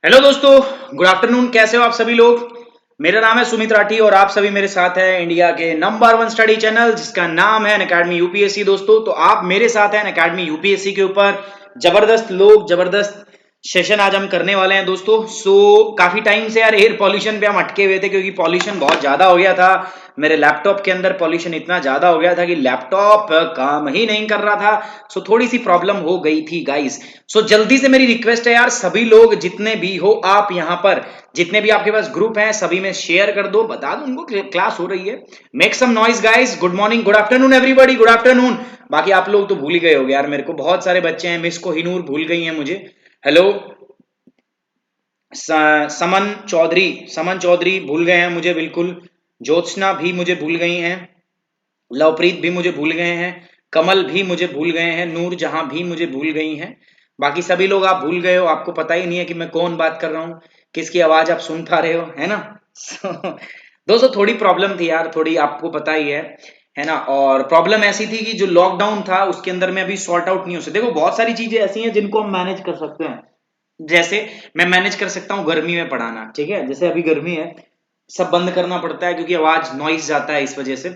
Hello दोस्तों, good afternoon. कैसे हो आप सभी लोग। मेरा नाम है सुमित राठी और आप सभी मेरे साथ हैं इंडिया के नंबर 1 स्टडी चैनल जिसका नाम है अनअकैडमी यूपीएससी। दोस्तों तो आप मेरे साथ हैं अनअकैडमी यूपीएससी के ऊपर जबरदस्त सेशन आज हम करने वाले हैं दोस्तों। काफी टाइम से यार एयर पॉल्यूशन पे हम अटके हुए थे क्योंकि पॉल्यूशन बहुत ज्यादा हो गया था। मेरे लैपटॉप के अंदर पॉल्यूशन इतना ज्यादा हो गया था कि लैपटॉप काम ही नहीं कर रहा था। थोड़ी सी प्रॉब्लम हो गई थी गाइस। जल्दी से मेरी रिक्वेस्ट है यार, सभी लोग जितने भी हो आप यहाँ पर, जितने भी आपके पास ग्रुप हैं सभी में शेयर कर दो, बता दो उनको क्लास हो रही है। Make some noise guys. Good morning, good afternoon everybody, good afternoon. बाकी आप लोग तो भूल ही गए हो यार, मेरे को बहुत सारे बच्चे हैं। मिस कोहिनूर भूल गई हैं मुझे। हेलो। समन चौधरी भूल गए हैं मुझे बिल्कुल। ज्योत्सना भी मुझे भूल गई हैं। लवप्रीत भी मुझे भूल गए हैं। कमल भी मुझे भूल गए हैं। नूर जहां भी मुझे भूल गई हैं। बाकी सभी लोग आप भूल गए हो, आपको पता ही नहीं है कि मैं कौन बात कर रहा हूं, किसकी आवाज आप सुन पा रहे हो, है ना। दोस्तों थोड़ी प्रॉब्लम थी यार, थोड़ी आपको पता ही है ना। और प्रॉब्लम ऐसी थी कि जो लॉकडाउन था उसके अंदर में अभी सॉर्ट आउट नहीं हो सकते। देखो बहुत सारी चीजें ऐसी हैं जिनको हम मैनेज कर सकते हैं। जैसे मैं मैनेज कर सकता हूँ गर्मी में पढ़ाना, ठीक है। जैसे अभी गर्मी है, सब बंद करना पड़ता है क्योंकि आवाज नॉइज जाता है इस वजह से।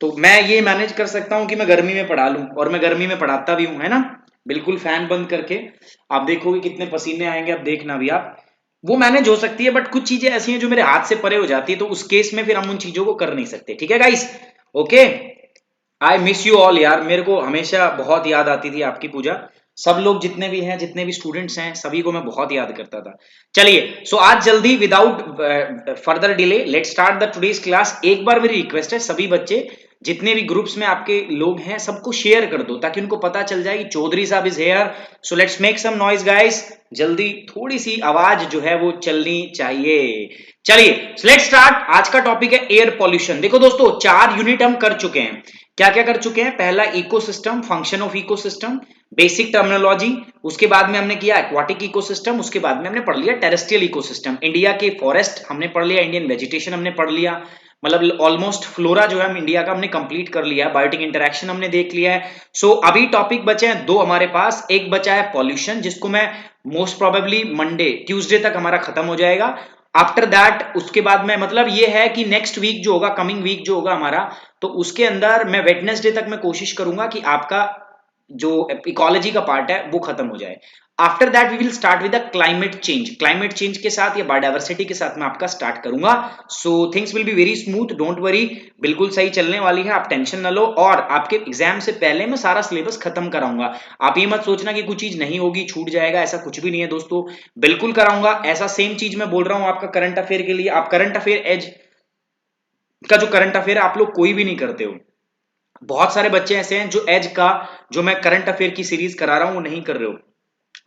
तो मैं ये मैनेज कर सकता हूँ कि मैं गर्मी में पढ़ा लूं, और मैं गर्मी में पढ़ाता भी हूँ, है ना। बिल्कुल फैन बंद करके। आप देखोगे कितने पसीने आएंगे, आप देखना भी आप। वो मैनेज हो सकती है, बट कुछ चीजें ऐसी हैं जो मेरे हाथ से परे हो जाती है, तो उस केस में फिर हम उन चीजों को कर नहीं सकते, ठीक है guys. Okay. I miss you all यार, मेरे को हमेशा बहुत याद आती थी आपकी पूजा। सब लोग जितने भी हैं, जितने भी स्टूडेंट्स हैं, सभी को मैं बहुत याद करता था। चलिए, आज जल्दी without further delay let start the today's class. एक बार मेरी रिक्वेस्ट है, सभी बच्चे जितने भी ग्रुप्स में आपके लोग हैं सबको शेयर कर दो ताकि उनको पता चल जाए कि चौधरी साहब is here. So let's make some noise guys. जल्दी थोड़ी सी आवाज जो है वो चलनी चाहिए। चलिए लेट स्टार्ट। आज का टॉपिक है एयर पॉल्यूशन। देखो दोस्तों 4 यूनिट हम कर चुके हैं। क्या क्या कर चुके हैं। पहला ecosystem, function of ecosystem, basic terminology. उसके बाद में हमने किया एक्वाटिक इकोसिस्टम। उसके बाद में हमने पढ़ लिया टेरेस्ट्रियल इकोसिस्टम, इंडिया के फॉरेस्ट हमने पढ़ लिया, इंडियन वेजिटेशन हमने पढ़ लिया। मतलब ऑलमोस्ट फ्लोरा जो है हम इंडिया का हमने कंप्लीट कर लिया है। बायोटिक इंटरेक्शन हमने देख लिया है। अभी टॉपिक बचे हैं 2 हमारे पास। एक बचा है पॉल्यूशन, जिसको मैं मोस्ट प्रोबेबली मंडे ट्यूसडे तक हमारा खत्म हो जाएगा। आफ्टर दैट उसके बाद में मतलब ये है कि नेक्स्ट वीक जो होगा, कमिंग वीक जो होगा हमारा, तो उसके अंदर मैं वेडनेसडे तक मैं कोशिश करूंगा कि आपका जो इकोलॉजी का पार्ट है वो खत्म हो जाए। After that we will start with the climate change. Climate change के साथ या बायोडायवर्सिटी के साथ मैं आपका स्टार्ट करूंगा। Things will be very smooth, don't worry. बिल्कुल सही चलने वाली है, आप टेंशन ना लो। और आपके एग्जाम से पहले मैं सारा सिलेबस खत्म कराऊंगा। आप ये मत सोचना कि कुछ चीज नहीं होगी, छूट जाएगा, ऐसा कुछ भी नहीं है दोस्तों। बिल्कुल कराऊंगा। ऐसा सेम चीज मैं बोल रहा हूं आपका करंट अफेयर के लिए। आप करंट अफेयर एज का जो करंट अफेयर आप लोग कोई भी नहीं करते हो। बहुत सारे बच्चे ऐसे हैं जो एज का, जो मैं करंट अफेयर की सीरीज करा रहा हूं वो नहीं कर रहे हो।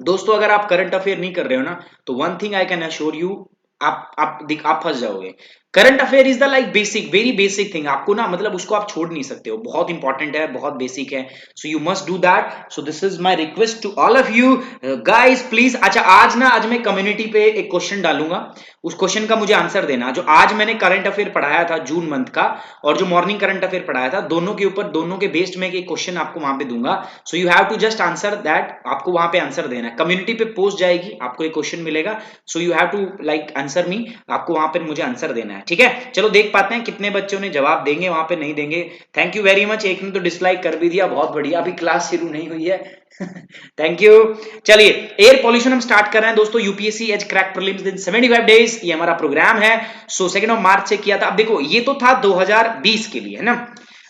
दोस्तों अगर आप करंट अफेयर नहीं कर रहे हो ना, तो one thing I can assure you, आप फंस जाओगे। Current affair is the like basic, very basic thing. आपको ना मतलब उसको आप छोड़ नहीं सकते हो, बहुत इंपॉर्टेंट है, बहुत बेसिक है। So you must do that. So this is my request to all of you guys please. अच्छा आज मैं कम्युनिटी पे एक क्वेश्चन डालूंगा, उस क्वेश्चन का मुझे आंसर देना। जो आज मैंने करंट अफेयर पढ़ाया था जून मंथ का, और जो मॉर्निंग करंट अफेयर पढ़ाया था, दोनों के ऊपर, दोनों के बेस्ड में एक क्वेश्चन आपको वहां पे दूंगा। So you have to just answer that. आपको वहां पे आंसर देना है, कम्युनिटी पे पोस्ट जाएगी, आपको एक क्वेश्चन मिलेगा। So you have to like answer me. आपको वहां पे मुझे आंसर देना है, ठीक है। चलो देख पाते हैं कितने बच्चों ने जवाब देंगे, वहां पे नहीं देंगे। Thank you very much. एक ने तो डिसलाइक कर भी दिया, बहुत बढ़िया। अभी क्लास शुरू नहीं हुई है। Thank you. चलिए एयर पॉल्यूशन हम स्टार्ट कर रहे हैं दोस्तों। यूपीएससी एज क्रैक प्रीलिम्स इन 75 डेज, ये हमारा प्रोग्राम है। 2 मार्च से किया था। अब देखो ये तो था 2020 के लिए, है ना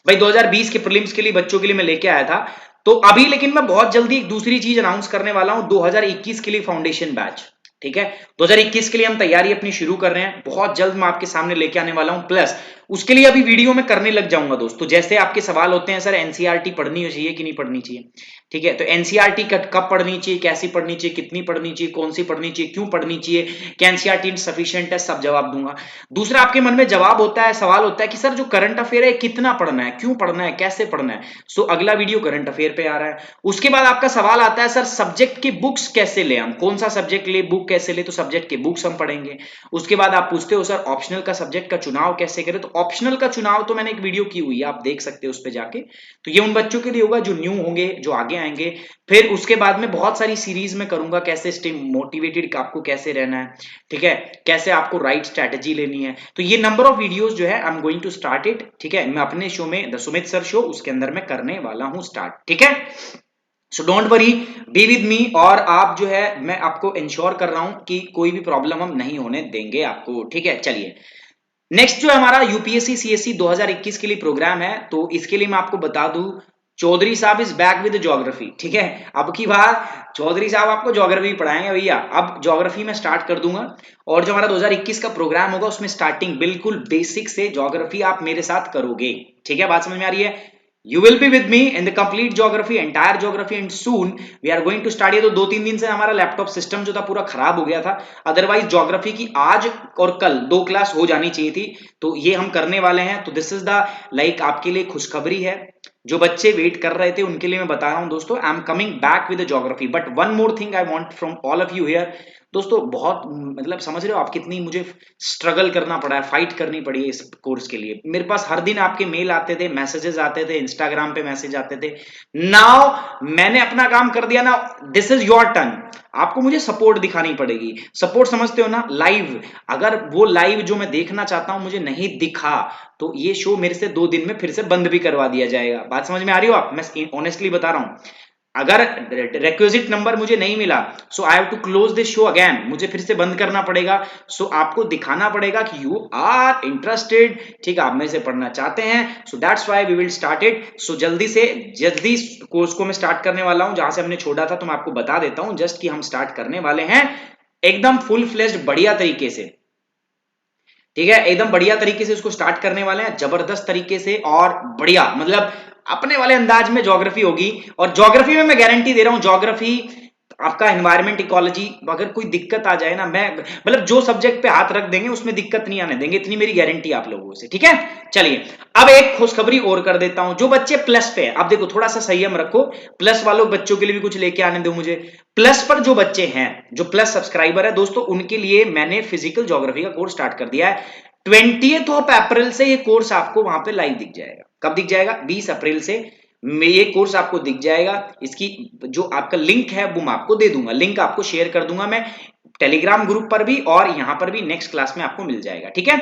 भाई। 2020 के प्रीलिम्स के लिए बच्चों के लिए मैं लेके आया था। तो अभी लेकिन मैं बहुत जल्दी एक दूसरी चीज अनाउंस करने वाला हूं, 2021 के लिए फाउंडेशन बैच, ठीक है। 2021 के लिए हम तैयारी अपनी शुरू कर रहे हैं, बहुत जल्द मैं आपके सामने लेके आने वाला हूं। प्लस उसके लिए अभी वीडियो में करने लग जाऊंगा दोस्तों। जैसे आपके सवाल होते हैं, सर एनसीईआरटी पढ़नी चाहिए कि नहीं पढ़नी चाहिए, ठीक है। तो एनसीईआरटी कब पढ़नी चाहिए, कैसी पढ़नी चाहिए, कितनी पढ़नी चाहिए, कौन सी पढ़नी चाहिए, क्यों पढ़नी चाहिए, क्या एनसीईआरटी सफिशिएंट है, सब जवाब दूंगा। दूसरा आपके मन में जवाब होता है, सवाल होता है कि सर जो करंट अफेयर है कितना पढ़ना है, क्यों पढ़ना है, कैसे पढ़ना है। अगला वीडियो करंट अफेयर पे आ रहा है। उसके बाद आपका सवाल आता है, सर सब्जेक्ट की बुक्स कैसे ले, हम कौन सा सब्जेक्ट ले, बुक कैसे ले, तो सब्जेक्ट के बुक्स हम पढ़ेंगे। उसके बाद आप पूछते हो सर ऑप्शनल का सब्जेक्ट का चुनाव कैसे करें, तो ऑप्शनल का चुनाव तो मैंने एक वीडियो की हुई है, आप देख सकते हो उस पर जाके। तो ये उन बच्चों के लिए होगा जो न्यू होंगे, जो आगे आएंगे। फिर उसके बाद में बहुत सारी सीरीज में करूंगा कैसे स्टे मोटिवेटेड आपको कैसे रहना है, ठीक है, कैसे आपको राइट स्ट्रैटेजी लेनी है। तो ये नंबर ऑफ वीडियोस जो है I am going to start it, ठीक है, मैं अपने शो में द सुमित सर शो, उसके अंदर मैं करने वाला हूं स्टार्ट, ठीक है। So don't worry, be with me, और आप जो है मैं आपको इंश्योर कर रहा हूं कि कोई भी प्रॉब्लम हम नहीं होने देंगे आपको, ठीक है। चलिए नेक्स्ट जो हमारा यूपीएससी सीएससी 2021 के लिए प्रोग्राम है, तो इसके लिए मैं आपको बता दूं, चौधरी साहब इज बैक विद ज्योग्राफी, ठीक है। अब की बार चौधरी साहब आपको ज्योग्राफी पढ़ाएंगे भैया। अब ज्योग्राफी में स्टार्ट कर दूंगा, और जो हमारा 2021 का प्रोग्राम होगा उसमें स्टार्टिंग बिल्कुल बेसिक से ज्योग्राफी आप मेरे साथ करोगे, ठीक है। बात समझ में आ रही है? You will be with me in the complete geography, entire geography, and soon we are going to start। ये तो 2-3 दिन से हमारा लैपटॉप सिस्टम जो था पूरा खराब हो गया था, अदरवाइज ज्योग्राफी की आज और कल 2 क्लास हो जानी चाहिए थी, तो ये हम करने वाले हैं। तो दिस इज द लाइक आपके लिए खुशखबरी है, जो बच्चे वेट कर रहे थे उनके लिए मैं बता रहा हूं दोस्तों, I am coming back with geography. But one more thing I want from all of you here दोस्तों, बहुत मतलब समझ रहे हो आप कितनी मुझे स्ट्रगल करना पड़ा है, फाइट करनी पड़ी है इस कोर्स के लिए। मेरे पास हर दिन आपके मेल आते थे, मैसेजेस आते थे, इंस्टाग्राम पे मैसेज आते थे। नाउ मैंने अपना काम कर दिया ना, दिस इज योर टर्न, आपको मुझे सपोर्ट दिखानी पड़ेगी। सपोर्ट समझते हो ना, लाइव, अगर वो लाइव जो मैं देखना चाहता हूं मुझे नहीं दिखा, तो ये शो मेरे से 2 दिन में फिर से बंद भी करवा दिया जाएगा। बात समझ में आ रही हो आप? मैं ऑनेस्टली बता रहा हूं, अगर रिक्विजिट नंबर मुझे नहीं मिला, so I have to close this show again, मुझे फिर से बंद करना पड़ेगा। सो आपको दिखाना पड़ेगा कि यू आर इंटरेस्टेड, ठीक है, आप मेरे से पढ़ना चाहते हैं। So that's why we will start it. So जल्दी से जल्दी कोर्स को मैं स्टार्ट करने वाला हूं, जहां से हमने छोड़ा था तो मैं आपको बता देता हूं जस्ट कि हम स्टार्ट करने वाले हैं एकदम फुल फ्लेश्ड बढ़िया तरीके से, ठीक है, एकदम बढ़िया तरीके से इसको स्टार्ट करने वाले हैं, जबरदस्त तरीके से और बढ़िया, मतलब अपने वाले अंदाज में ज्योग्राफी होगी। और ज्योग्राफी में मैं गारंटी दे रहा हूं, ज्योग्राफी आपका एनवायरमेंट इकोलॉजी, अगर कोई दिक्कत आ जाए ना, मैं मतलब जो सब्जेक्ट पे हाथ रख देंगे उसमें दिक्कत नहीं आने देंगे, इतनी मेरी गारंटी आप लोगों से, ठीक है। चलिए अब एक खुशखबरी और कर देता हूं, जो बच्चे प्लस पे है, अब देखो थोड़ा सा संयम रखो, प्लस वालों बच्चों के लिए भी कुछ लेके आने दो मुझे। प्लस पर जो बच्चे हैं, जो प्लस सब्सक्राइबर है दोस्तों, उनके लिए मैंने फिजिकल ज्योग्राफी का कोर्स स्टार्ट कर दिया है। 20th ऑफ अप्रैल से ये कोर्स आपको वहां पे लाइव दिख जाएगा। कब दिख जाएगा? 20 अप्रैल से ये कोर्स आपको दिख जाएगा। इसकी जो आपका लिंक है वो मैं आपको दे दूंगा, लिंक आपको शेयर कर दूंगा मैं टेलीग्राम ग्रुप पर भी, और यहां पर भी नेक्स्ट क्लास में आपको मिल जाएगा, ठीक है।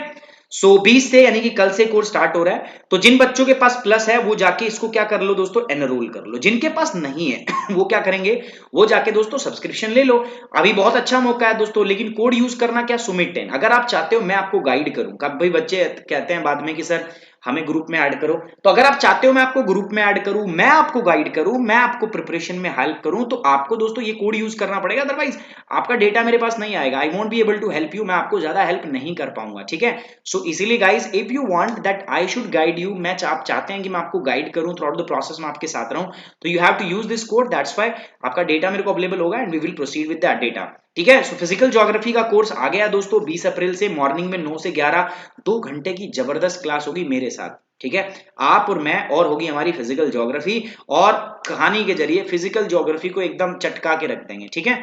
सो 20 से यानी कि कल से कोर्स स्टार्ट हो रहा है। तो जिन बच्चों के पास प्लस है वो जाके इसको क्या कर लो दोस्तों, एनरोल कर लो। जिनके पास नहीं है वो क्या करेंगे, वो जाके दोस्तों सब्सक्रिप्शन ले लो। अभी बहुत अच्छा मौका है दोस्तों, लेकिन कोड यूज करना क्या, सुमित 10। अगर आप चाहते हो मैं आपको गाइड करूं, कब भाई बच्चे कहते हैं बाद में कि सर हमें ग्रुप में ऐड करो, तो अगर आप चाहते हो मैं आपको ग्रुप में ऐड करूं, मैं आपको गाइड करूं, मैं आपको प्रिपरेशन में हेल्प करूं, तो आपको दोस्तों ये कोड यूज करना पड़ेगा, अदरवाइज आपका डेटा मेरे पास नहीं आएगा। I won't be able to help you, मैं आपको ज्यादा हेल्प नहीं कर पाऊंगा, ठीक है। सो इसीलिए guys, if you want that I should guide you, मैं आप चाहते हैं कि मैं आपको गाइड करूं थ्रू आउट द प्रोसेस में आपके साथ रहूं, तो you have to use this code, that's why आपका डेटा मेरे को अवेलेबल होगा and we will proceed with that data, ठीक है। सो फिजिकल ज्योग्राफी का कोर्स आ गया दोस्तों 20 अप्रैल से, मॉर्निंग में 9 से 11 2 घंटे की जबरदस्त क्लास होगी मेरे साथ, ठीक है, आप और मैं, और होगी हमारी फिजिकल ज्योग्राफी, और कहानी के जरिए फिजिकल ज्योग्राफी को एकदम चटका के रख देंगे, ठीक है।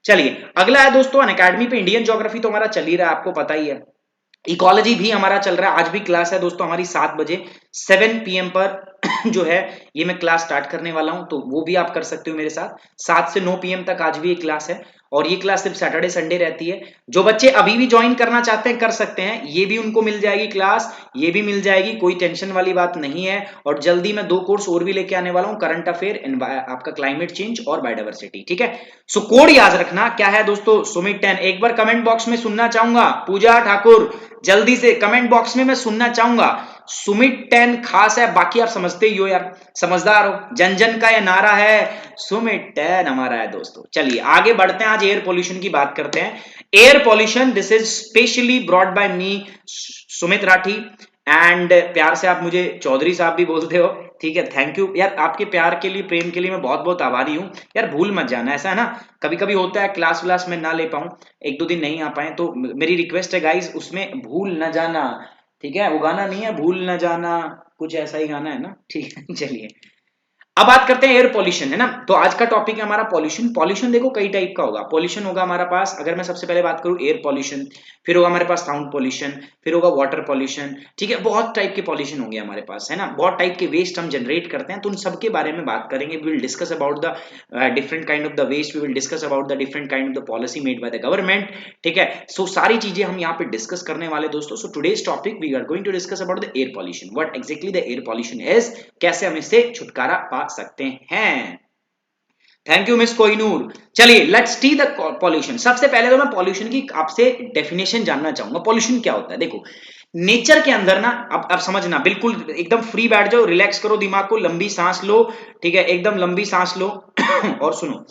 चलिए अगला है दोस्तों अनअकैडमी पे इंडियन ज्योग्राफी तो हमारा चल ही रहा है, आपको पता ही है। इकोलॉजी भी हमारा चल रहा है, आज भी क्लास है दोस्तों हमारी 7 बजे 7 PM पर जो है ये मैं क्लास स्टार्ट करने वाला हूं, तो वो भी आप कर सकते हो मेरे साथ। 7 से 9 PM तक आज भी एक क्लास है, और ये क्लास सिर्फ सैटरडे संडे रहती है। जो बच्चे अभी भी ज्वाइन करना चाहते हैं कर सकते हैं, ये भी उनको मिल जाएगी क्लास, ये भी मिल जाएगी, कोई टेंशन वाली बात नहीं है। और जल्दी मैं 2 कोर्स और भी लेके आने वाला हूं, करंट अफेयर, आपका क्लाइमेट चेंज और बायोडाइवर्सिटी, ठीक है। सो कोड याद रखना क्या है दोस्तों, सुमित 10। एक बार कमेंट बॉक्स में सुनना चाहूंगा, पूजा ठाकुर जल्दी से कमेंट बॉक्स में मैं सुनना चाहूंगा, सुमित 10 खास है, बाकी आप समझते ही हो यार, समझदार हो। जन जन का ये नारा है, सुमित 10 हमारा है दोस्तों। चलिए आगे बढ़ते हैं, आज एयर पोल्यूशन की बात करते हैं। Air pollution, this is specially brought by me Sumit Rathi, and प्यार से आप मुझे चौधरी साहब भी बोलते हो, ठीक है। थैंक यू यार, आपके प्यार के लिए, प्रेम के लिए मैं बहुत बहुत आभारी हूं यार। भूल मत जाना, ऐसा है ना, कभी कभी होता है क्लास व्लास में ना ले पाऊं, 1-2 दिन नहीं आ पाए, तो मेरी रिक्वेस्ट है गाइस, उसमें भूल न जाना, ठीक है। वो गाना नहीं है भूल न जाना, कुछ ऐसा ही गाना है ना, ठीक है। चलिए अब बात करते हैं एयर पॉल्यूशन, है ना। तो आज का टॉपिक है हमारा पॉल्यूशन। पॉल्यूशन देखो कई टाइप का होगा। पॉल्यूशन होगा हमारा पास, अगर मैं सबसे पहले बात करूं एयर पॉल्यूशन, फिर होगा हमारे पास साउंड पॉल्यूशन, फिर होगा वाटर पॉल्यूशन, ठीक है। बहुत टाइप के पॉल्यूशन होंगे हमारे पास, है ना। बहुत टाइप के वेस्ट हम जनरेट करते हैं, तो उन सबके बारे में बात करेंगे। We will discuss about the different kind of the waste, we will discuss about the different kind of the policy made by the government, ठीक है। सो सारी चीजें हम यहाँ पे डिस्कस करने वाले दोस्तों। So today's topic we are going to discuss about the air pollution, what exactly the air pollution is, कैसे हम इससे छुटकारा पा सकते हैं। Thank you miss Kohinoor. चलिए लेट्स टी द पॉल्यूशन। सबसे पहले तो मैं पॉल्यूशन की आपसे डेफिनेशन जानना चाहूंगा। पॉल्यूशन क्या होता है? देखो नेचर के अंदर ना, अब समझना, बिल्कुल एकदम फ्री बैठ जाओ, रिलैक्स करो दिमाग को, लंबी सांस लो, ठीक है, एकदम लंबी सांस लो और सुनो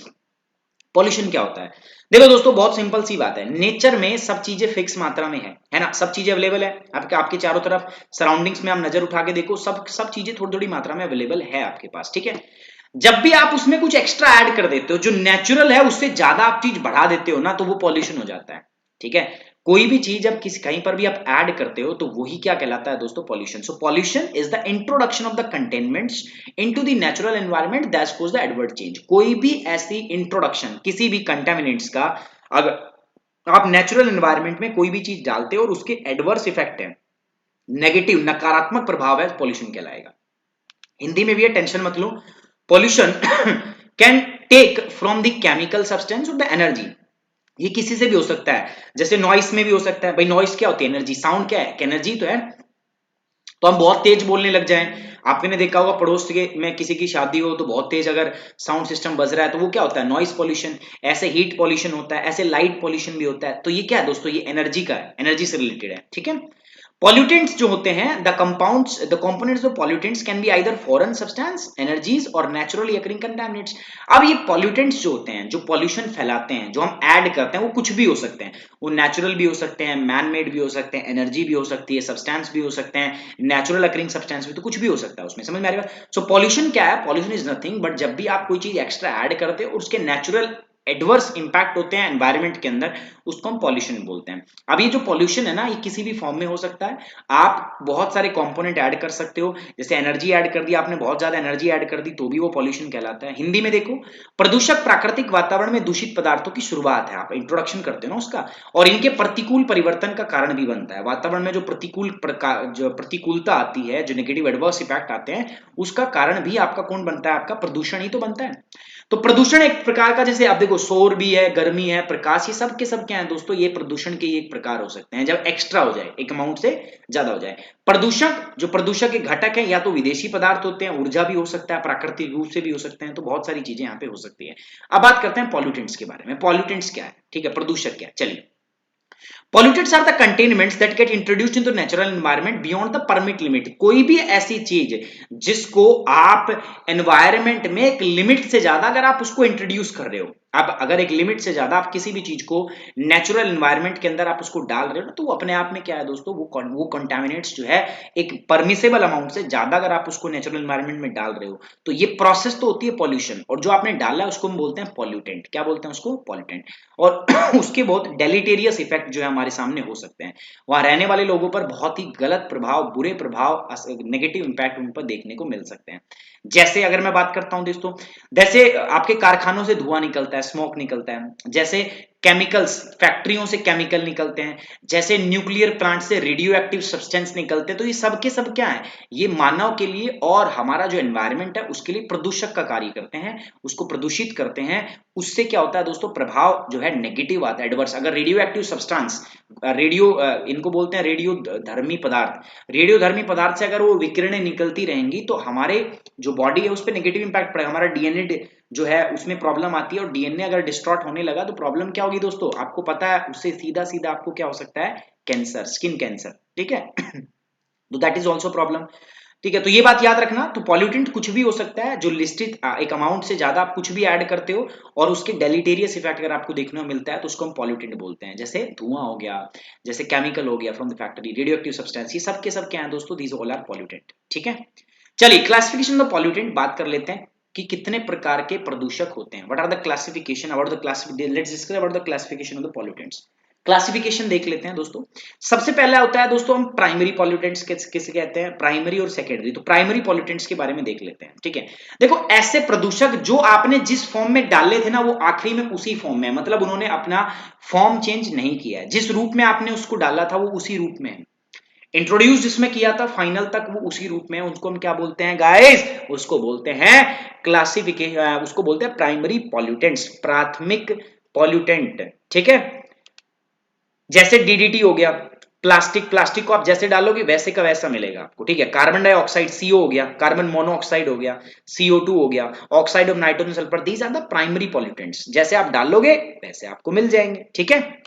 पॉल्यूशन क्या होता है। देखो दोस्तों बहुत सिंपल सी बात है, नेचर में सब चीजें फिक्स मात्रा में है ना, सब चीजें अवेलेबल है आपके चारों तरफ, सराउंडिंग्स में आप नजर उठा के देखो, सब चीजें थोड़ी थोड़ी मात्रा में अवेलेबल है आपके पास, ठीक है। जब भी आप उसमें कुछ एक्स्ट्रा ऐड कर देते हो, जो नेचुरल है उससे ज्यादा आप चीज बढ़ा देते हो ना, तो वो पॉल्यूशन हो जाता है, ठीक है। कोई भी चीज जब किसी कहीं पर भी आप ऐड करते हो तो वही क्या कहलाता है दोस्तों? Pollution. So pollution is the introduction of the contaminants into the natural environment that cause the adverse change. कोई भी ऐसी इंट्रोडक्शन किसी भी कंटेमिनेंट्स का, अगर आप नेचुरल एनवायरनमेंट में कोई भी चीज डालते हो और उसके एडवर्स इफेक्ट है, नेगेटिव नकारात्मक प्रभाव है, पॉल्यूशन कहलाएगा। हिंदी में भी है, टेंशन मत लो। Pollution can take from the chemical substance और द एनर्जी। ये किसी से भी हो सकता है, जैसे नॉइस में भी हो सकता है। भाई नॉइस क्या होती है? एनर्जी। साउंड क्या है? एनर्जी तो है। तो हम बहुत तेज बोलने लग जाएं, आपने देखा होगा पड़ोस के में किसी की शादी हो तो बहुत तेज अगर साउंड सिस्टम बज रहा है, तो वो क्या होता है? Noise pollution. ऐसे हीट पॉल्यूशन होता है, ऐसे लाइट पॉल्यूशन भी होता है। तो ये क्या है दोस्तों? ये एनर्जी का है, एनर्जी से रिलेटेड है, ठीक है। पॉल्यूटेंट्स जो होते हैं, the compounds, the components of pollutants can be either foreign substance, energies और नेचुरली अकरिंग कंटामिनेट्स। अब ये पॉल्यूटेंट्स जो होते हैं, जो पॉल्यूशन फैलाते हैं, जो हम ऐड करते हैं, वो कुछ भी हो सकते हैं। वो नेचुरल भी हो सकते हैं, मैन मेड भी हो सकते हैं, एनर्जी भी हो सकती है, सब्सटेंस भी हो सकते हैं, नेचुरल अकरिंग सब्सटेंस भी, तो कुछ भी हो सकता है उसमें। समझ में आ रही बात? सो पॉल्यूशन क्या है? पॉल्यूशन इज नथिंग बट जब भी आप कोई चीज एक्स्ट्रा ऐड करते हो और उसके नेचुरल एडवर्स इंपैक्ट होते हैं एनवायरमेंट के अंदर, उसको हम पॉल्यूशन बोलते हैं। अब ये जो पॉल्यूशन है ना, ये किसी भी फॉर्म में हो सकता है। आप बहुत सारे कंपोनेंट ऐड कर सकते हो, जैसे एनर्जी ऐड कर दी आपने, बहुत ज्यादा एनर्जी ऐड कर दी तो भी वो पॉल्यूशन कहलाता है। हिंदी में देखो, प्रदूषक प्राकृतिक वातावरण में दूषित पदार्थों की शुरुआत है, आप इंट्रोडक्शन करते हो ना उसका, और इनके प्रतिकूल परिवर्तन का कारण भी बनता है। वातावरण में जो प्रतिकूलता आती है, जो नेगेटिव एडवर्स इफेक्ट आते हैं, उसका कारण भी आपका कौन बनता है? आपका प्रदूषण ही तो बनता है। तो प्रदूषण एक प्रकार का, जैसे आप देखो शोर भी है, गर्मी है, प्रकाश, ये सब के सब क्या है दोस्तों? ये प्रदूषण के एक प्रकार हो सकते हैं, जब एक्स्ट्रा हो जाए, एक अमाउंट से ज्यादा हो जाए। प्रदूषक, जो प्रदूषक के घटक है, या तो विदेशी पदार्थ होते हैं, ऊर्जा भी हो सकता है, प्राकृतिक रूप से भी हो सकते हैं, तो बहुत सारी चीजें यहाँ पे हो सकती है। अब बात करते हैं पॉल्यूटेंट्स के बारे में। पॉल्यूटेंट्स क्या है, ठीक है, प्रदूषक क्या है, चलिए। Pollutants are the contaminants that get introduced into natural environment beyond the permit limit। कोई भी ऐसी चीज जिसको आप एनवायरमेंट में एक लिमिट से ज्यादा अगर आप उसको इंट्रोड्यूस कर रहे हो, अब अगर एक लिमिट से ज्यादा आप किसी भी चीज को नेचुरल एनवायरमेंट के अंदर आप उसको डाल रहे हो ना, तो वो अपने आप में क्या है दोस्तों? वो कंटामिनेट्स जो है, एक परमिसेबल अमाउंट से ज्यादा अगर आप उसको नेचुरल एनवायरमेंट में डाल रहे हो, तो ये प्रोसेस तो होती है पॉल्यूशन, और जो आपने डाला है उसको हम बोलते हैं पॉल्यूटेंट। क्या बोलते हैं उसको? पॉल्यूटेंट। और उसके बहुत डेलिटेरियस इफेक्ट जो है हमारे सामने हो सकते हैं, वहां रहने वाले लोगों पर बहुत ही गलत प्रभाव, बुरे प्रभाव, नेगेटिव इंपैक्ट उन पर देखने को मिल सकते हैं। जैसे अगर मैं बात करता हूं दोस्तों, जैसे आपके कारखानों से धुआं निकलता है, स्मोक निकलता है, जैसे केमिकल्स, फैक्ट्रियों से केमिकल निकलते हैं, जैसे न्यूक्लियर प्लांट से रेडियो एक्टिव सब्सटेंस निकलते हैं, तो ये सब के सब क्या है? ये मानव के लिए और हमारा जो एनवायरमेंट है उसके लिए प्रदूषक का कार्य करते हैं, उसको प्रदूषित करते हैं। उससे क्या होता है दोस्तों? प्रभाव जो है नेगेटिव आता है, एडवर्स। अगर रेडियो एक्टिव सब्सटेंस, रेडियो, इनको बोलते हैं रेडियो धर्मी पदार्थ, रेडियो धर्मी पदार्थ से अगर वो विकिरणें निकलती रहेंगी तो हमारे जो बॉडी है उस पर नेगेटिव इंपैक्ट पड़ेगा, हमारा डीएनए जो है उसमें प्रॉब्लम आती है, और डीएनए अगर डिस्ट्रॉट होने लगा तो प्रॉब्लम क्या होगी दोस्तों? आपको पता है, उससे सीधा सीधा आपको क्या हो सकता है? कैंसर, स्किन कैंसर, ठीक है। तो दैट इज ऑल्सो प्रॉब्लम, ठीक है। तो ये बात याद रखना। तो पॉल्यूटेंट कुछ भी हो सकता है, जो लिस्टेड एक अमाउंट से ज्यादा आप कुछ भी ऐड करते हो और उसके डेलिटेरियस इफेक्ट अगर आपको देखने को मिलता है, तो उसको हम पॉल्यूटेंट बोलते हैं। जैसे धुआं हो गया, जैसे केमिकल हो गया from the factory, radio active substance, ये सब के सब क्या है दोस्तों? दीज ऑल आर पॉल्यूटेंट, ठीक है। चलिए क्लासिफिकेशन ऑफ पॉल्यूटेंट बात कर लेते हैं कि कितने प्रकार के प्रदूषक होते हैं। What are the classification, about the classification, let's discuss about the classification of the pollutants. Classification देख लेते हैं दोस्तों। सबसे पहला होता है दोस्तों, हम प्राइमरी पॉल्यूटेंट्स किसे कहते हैं, प्राइमरी और सेकेंडरी। तो प्राइमरी पॉल्यूटेंट्स के बारे में देख लेते हैं, ठीक है। देखो, ऐसे प्रदूषक जो आपने जिस फॉर्म में डाले थे ना, वो आखिरी में उसी फॉर्म में है, मतलब उन्होंने अपना फॉर्म चेंज नहीं किया है, जिस रूप में आपने उसको डाला था वो उसी रूप में है। इंट्रोड्यूस जिसमें किया था फाइनल तक वो उसी रूप में है, उसको हम क्या बोलते हैं गाइस, उसको बोलते हैं क्लासिफिकेशन, उसको बोलते हैं प्राइमरी पॉल्यूटेंट्स, प्राथमिक पॉल्यूटेंट, ठीक है। जैसे डीडीटी हो गया, प्लास्टिक, प्लास्टिक को आप जैसे डालोगे वैसे का वैसा मिलेगा आपको, ठीक है। कार्बन डाइऑक्साइड सीओ हो गया, कार्बन मोनोऑक्साइड हो गया, CO2 हो गया, oxide of nitrogen sulphur, these are the primary pollutants, जैसे आप डालोगे वैसे आपको मिल जाएंगे, ठीक है।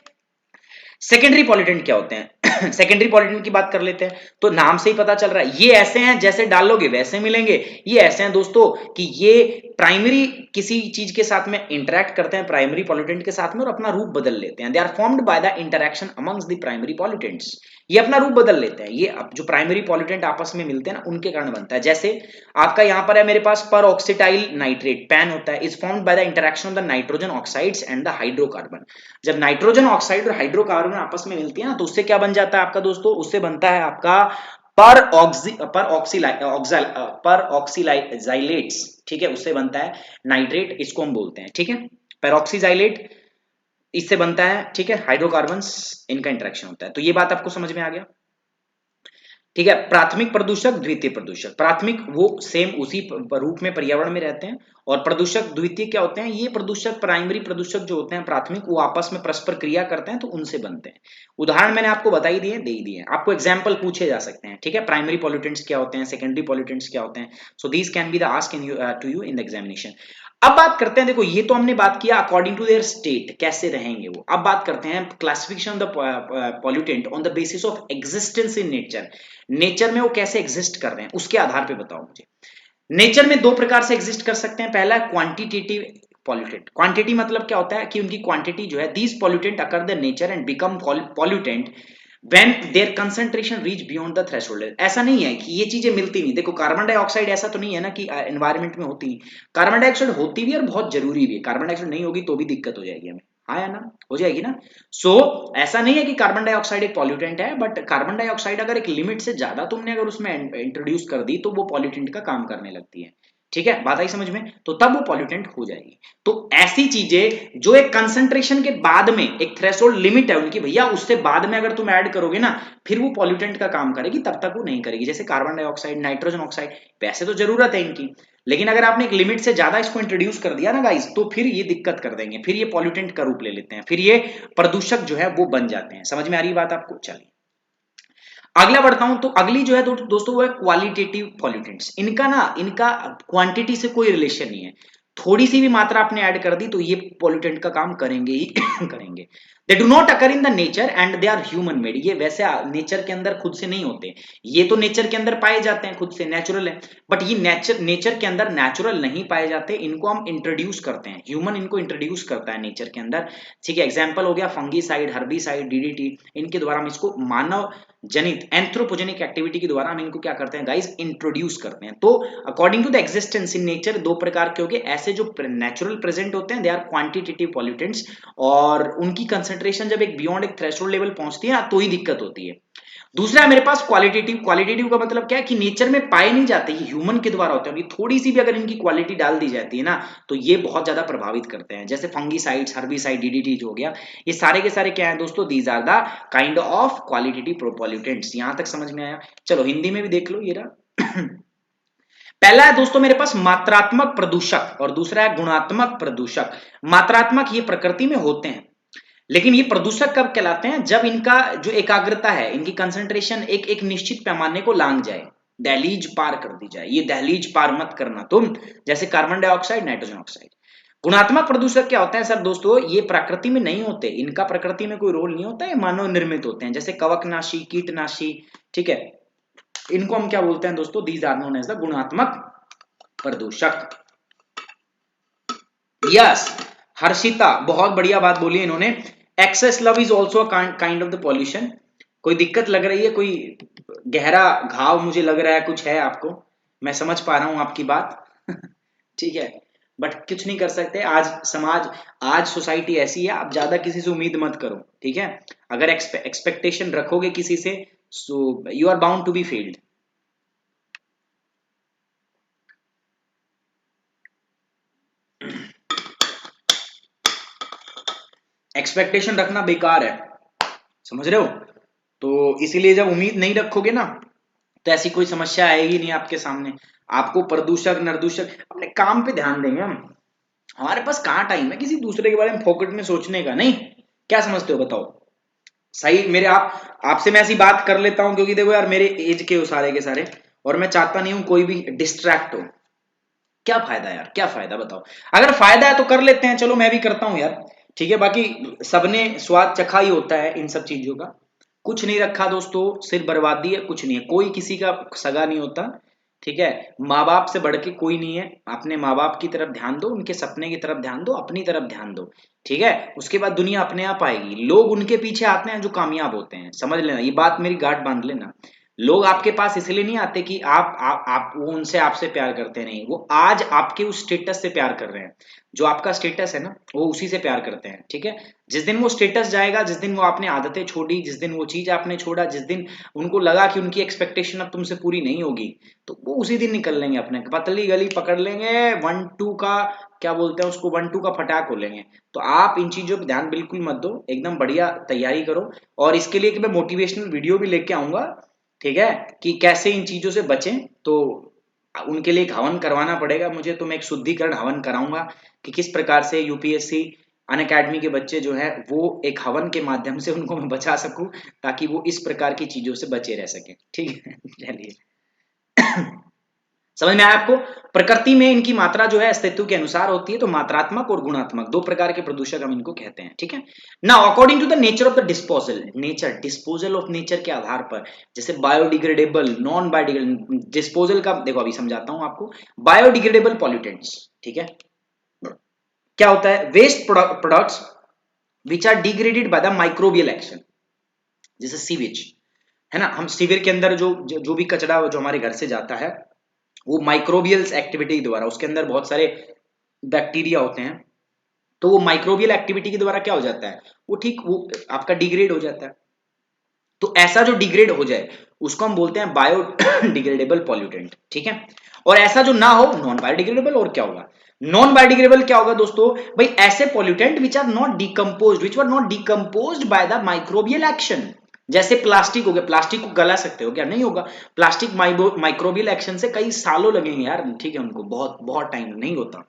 सेकेंडरी पॉल्यूटेंट क्या होते हैं सेकेंडरी पॉल्यूटेंट की बात कर लेते हैं। तो नाम से ही पता चल रहा है, ये ऐसे हैं जैसे डालोगे वैसे मिलेंगे। ये ऐसे हैं दोस्तों कि ये प्राइमरी किसी चीज के साथ में इंटरेक्ट करते हैं, प्राइमरी पॉल्यूटेंट के साथ में, और अपना रूप बदल लेते हैं। They are formed by the interaction amongst the primary pollutants. ये अपना रूप बदल लेते हैं, ये जो प्राइमरी पॉल्यूटेंट आपस में मिलते हैं ना, उनके कारण बनता है। जैसे आपका यहां पर है मेरे पास पर ऑक्सीटाइल नाइट्रेट, पैन होता है, is formed by the interaction of the nitrogen oxides and the hydrocarbon. जब नाइट्रोजन ऑक्साइड और हाइड्रोकार्बन आपस में मिलती है ना, तो उससे क्या बन जाता है आपका दोस्तों, उससे बनता है आपका पर ऑक्सीलाइलेट्स, ठीक है, उससे बनता है नाइट्रेट, इसको हम बोलते हैं, ठीक है, पेरोक्सीजाइलेट, इससे बनता है, ठीक है, हाइड्रोकार्बन्स, इनका इंटरेक्शन होता है। तो ये बात आपको समझ में आ गया, ठीक है। प्राथमिक प्रदूषक, द्वितीय प्रदूषक। प्राथमिक वो सेम उसी रूप में पर्यावरण में रहते हैं, और प्रदूषक द्वितीय क्या होते हैं, ये प्रदूषक प्राइमरी प्रदूषक जो होते हैं प्राथमिक, वो आपस में परस्पर क्रिया करते हैं, तो उनसे बनते हैं। उदाहरण मैंने आपको बता ही दिए, दे ही दिए, आपको एग्जाम्पल पूछे जा सकते हैं, ठीक है। प्राइमरी पॉल्यूटेंट्स क्या होते हैं, सेकेंडरी पॉल्यूटेंट्स क्या होते हैं, so these can be the ask in to you in the examination. अब बात करते हैं, देखो ये तो हमने बात किया अकॉर्डिंग टू देयर स्टेट कैसे रहेंगे वो। अब बात करते हैं classification of the pollutant on the basis of existence in nature. Nature में वो कैसे एग्जिस्ट कर रहे हैं उसके आधार पे बताओ मुझे। नेचर में दो प्रकार से एग्जिस्ट कर सकते हैं। पहला है क्वांटिटेटिव पॉल्यूटेंट। क्वांटिटी मतलब क्या होता है कि उनकी क्वांटिटी जो है, these pollutant occur the nature and become pollutant when their concentration reach beyond the threshold। ऐसा नहीं है कि ये चीजें मिलती नहीं। देखो कार्बन डाइऑक्साइड ऐसा तो नहीं है ना कि एनवायरमेंट में होती नहीं, कार्बन डाइऑक्साइड होती भी और बहुत जरूरी भी है। कार्बन डाइऑक्साइड नहीं होगी तो भी दिक्कत हो जाएगी हमें, हाँ या ना, हो जाएगी ना। सो ऐसा नहीं है कि कार्बन डाइऑक्साइड एक पॉल्यूटेंट है, बट कार्बन डाइऑक्साइड अगर एक लिमिट से ज्यादा तुमने अगर उसमें इंट्रोड्यूस कर दी तो वो पॉल्यूटेंट का काम करने लगती है, ठीक है, बात आई समझ में, तो तब वो पॉल्यूटेंट हो जाएगी। तो ऐसी चीजें जो एक कंसंट्रेशन के बाद में, एक थ्रेशोल्ड लिमिट है उनकी भैया, उससे बाद में अगर तुम ऐड करोगे ना, फिर वो पॉल्यूटेंट का काम करेगी, तब तक वो नहीं करेगी। जैसे कार्बन डाइऑक्साइड, नाइट्रोजन ऑक्साइड, वैसे तो जरूरत है इनकी, लेकिन अगर आपने एक लिमिट से ज्यादा इसको इंट्रोड्यूस कर दिया ना गाइस, तो फिर ये दिक्कत कर देंगे, फिर ये पॉल्यूटेंट का रूप ले लेते हैं, फिर ये प्रदूषक जो है वो बन जाते हैं। समझ में आ रही बात आपको? चलिए अगला बढ़ता हूं। तो अगली जो है दोस्तों वो है क्वालिटेटिव पॉल्यूटेंट्स। इनका क्वांटिटी से कोई रिलेशन नहीं है, थोड़ी सी भी मात्रा आपने ऐड कर दी तो ये पॉल्यूटेंट का काम करेंगे ही करेंगे। They do not occur in the nature and they are human made. ये वैसे नेचर के अंदर खुद से नहीं होते, ये तो नेचर के अंदर पाए जाते हैं, खुद से नेचुरल है, बट ये नेचर के अंदर नेचुरल नहीं पाए जाते, इनको हम इंट्रोड्यूस करते हैं, ह्यूमन इनको इंट्रोड्यूस करता है नेचर के अंदर, ठीक है। एग्जाम्पल हो गया फंगीसाइड, हर्बिसाइड, डीडीटी, इनके द्वारा हम इसको मानव जनित एंथ्रोपोजेनिक एक्टिविटी के द्वारा हम इनको क्या करते हैं गाइस, इंट्रोड्यूस करते हैं। तो according to the existence in nature दो प्रकार के हो गए, ऐसे जो नेचुरल प्रेजेंट होते हैं दे आर क्वांटिटेटिव पॉल्यूटेंट्स, और उनकी कंसंट्रेशन जब एक बियॉन्ड एक थ्रेशोल्ड लेवल पहुंचती है ना, तो ही दिक्कत होती है। दूसरा है मेरे पास क्वालिटेटिव। क्वालिटेटिव का मतलब क्या है कि नेचर में पाए नहीं जाते, ये ह्यूमन के द्वारा होते हैं। थोड़ी सी भी अगर इनकी क्वालिटी डाल दी जाती है ना, तो ये बहुत ज्यादा प्रभावित करते हैं। जैसे फंगीसाइड्स, हर्बिसाइड, डीडीटी जो हो गया, ये सारे के सारे क्या है दोस्तों, these are the kind of qualitative pollutants. यहां तक समझ में आया? चलो हिंदी में भी देख लो, ये रहा पहला है दोस्तों मेरे पास मात्रात्मक प्रदूषक, और दूसरा है गुणात्मक प्रदूषक। मात्रात्मक ये प्रकृति में होते हैं, लेकिन ये प्रदूषक कब कहलाते हैं, जब इनका जो एकाग्रता है, इनकी कंसंट्रेशन एक निश्चित पैमाने को लांघ जाए, दहलीज पार कर दी जाए। ये दहलीज पार मत करना तुम, जैसे कार्बन डाइऑक्साइड, नाइट्रोजन ऑक्साइड। गुणात्मक प्रदूषक क्या होता है सर दोस्तों, ये प्रकृति में नहीं होते, इनका प्रकृति में कोई रोल नहीं होता, ये मानव निर्मित होते हैं, जैसे कवकनाशी, कीटनाशी, ठीक है। इनको हम क्या बोलते हैं दोस्तों, these are known as the गुणात्मक प्रदूषक। यस हर्षिता, बहुत बढ़िया बात बोली इन्होंने। Excess love is also kind of the pollution. कोई दिक्कत लग रही है, कोई गहरा घाव मुझे लग रहा है कुछ है आपको, मैं समझ पा रहा हूं आपकी बात ठीक है, बट कुछ नहीं कर सकते। आज समाज, आज सोसाइटी ऐसी है, आप ज्यादा किसी से उम्मीद मत करो, ठीक है। अगर एक्सपेक्टेशन रखोगे किसी से, so you are bound to be failed. Expectation रखना बेकार है, समझ रहे हो? तो इसीलिए जब उम्मीद नहीं रखोगे ना, तो ऐसी कोई समस्या आएगी नहीं आपके सामने। आपको प्रदूषक नरदूषक, अपने काम पे ध्यान देंगे हम। हमारे पास कहाँ टाइम है किसी दूसरे के बारे में फोकट में सोचने का, नहीं? क्या समझते हो बताओ? सही मेरे आपसे मैं ऐसी बात कर लेता हूं क्योंकि देखो यार, मेरे एज के हो सारे के सारे, और मैं चाहता नहीं हूं कोई भी डिस्ट्रैक्ट हो। क्या फायदा यार, क्या फायदा बताओ? अगर फायदा है तो कर लेते हैं, चलो मैं भी करता हूं यार, ठीक है। बाकी सबने स्वाद चखा ही होता है इन सब चीजों का। कुछ नहीं रखा दोस्तों, सिर्फ बर्बादी है, कुछ नहीं है। कोई किसी का सगा नहीं होता, ठीक है। माँ बाप से बढ़ के कोई नहीं है। अपने माँ बाप की तरफ ध्यान दो, उनके सपने की तरफ ध्यान दो, अपनी तरफ ध्यान दो, ठीक है। उसके बाद दुनिया अपने आप आएगी। लोग उनके पीछे आते हैं जो कामयाब होते हैं, समझ लेना, ये बात मेरी गांठ बांध लेना। लोग आपके पास इसलिए नहीं आते कि आप वो उनसे आपसे प्यार करते नहीं, वो आज आपके उस स्टेटस से प्यार कर रहे हैं। जो आपका स्टेटस है ना, वो उसी से प्यार करते हैं, ठीक है। जिस दिन वो स्टेटस जाएगा, जिस दिन वो आपने आदतें छोड़ी, जिस दिन वो चीज आपने छोड़ा, जिस दिन उनको लगा कि उनकी एक्सपेक्टेशन अब तुमसे पूरी नहीं होगी, तो वो उसी दिन निकल लेंगे, अपने पतली गली पकड़ लेंगे, 1-2 का क्या बोलते हैं उसको, 1-2 का फटाक हो लेंगे। तो आप इन चीजों पर ध्यान बिल्कुल मत दो, एकदम बढ़िया तैयारी करो। और इसके लिए कि मैं मोटिवेशनल वीडियो भी लेके आऊंगा, ठीक है, कि कैसे इन चीजों से बचें। तो उनके लिए एक हवन करवाना पड़ेगा मुझे, तो मैं एक शुद्धिकरण हवन कराऊंगा कि किस प्रकार से यूपीएससी अनअकैडमी के बच्चे जो है वो एक हवन के माध्यम से उनको मैं बचा सकूं, ताकि वो इस प्रकार की चीजों से बचे रह सके, ठीक है। चलिए, समझ में आया आपको? प्रकृति में इनकी मात्रा जो है अस्तित्व के अनुसार होती है, तो मात्रात्मक और गुणात्मक दो प्रकार के प्रदूषक हम इनको कहते हैं, ठीक है। Now according to the nature of the disposal, nature disposal of nature के आधार पर, जैसे बायोडिग्रेडेबल, नॉन बायोडिग्रेडेबल, डिस्पोजल का देखो अभी समझाता हूं आपको। बायोडिग्रेडेबल पॉल्यूटेंट्स, ठीक है, क्या होता है? Waste products which are degraded by the microbial action, जैसे सीवेज है ना। हम सीवर के अंदर जो भी कचरा जो हमारे घर से जाता है, वो माइक्रोबियल एक्टिविटी द्वारा, उसके अंदर बहुत सारे बैक्टीरिया होते हैं, तो वो माइक्रोबियल एक्टिविटी के द्वारा क्या हो जाता है, वो ठीक वो आपका डिग्रेड हो जाता है। तो ऐसा जो डिग्रेड हो जाए उसको हम बोलते हैं बायोडिग्रेडेबल पॉल्यूटेंट, ठीक है। और ऐसा जो ना हो, नॉन बायोडिग्रेडेबल। और क्या होगा? नॉन बायोडिग्रेडेबल क्या होगा दोस्तों? भाई ऐसे pollutant which are not decomposed, which are not decomposed by the microbial action. जैसे प्लास्टिक हो गया, प्लास्टिक को गला सकते हो क्या? नहीं होगा। प्लास्टिक माइक्रोबियल एक्शन से कई सालों लगेंगे यार, ठीक है, उनको बहुत बहुत टाइम नहीं होता,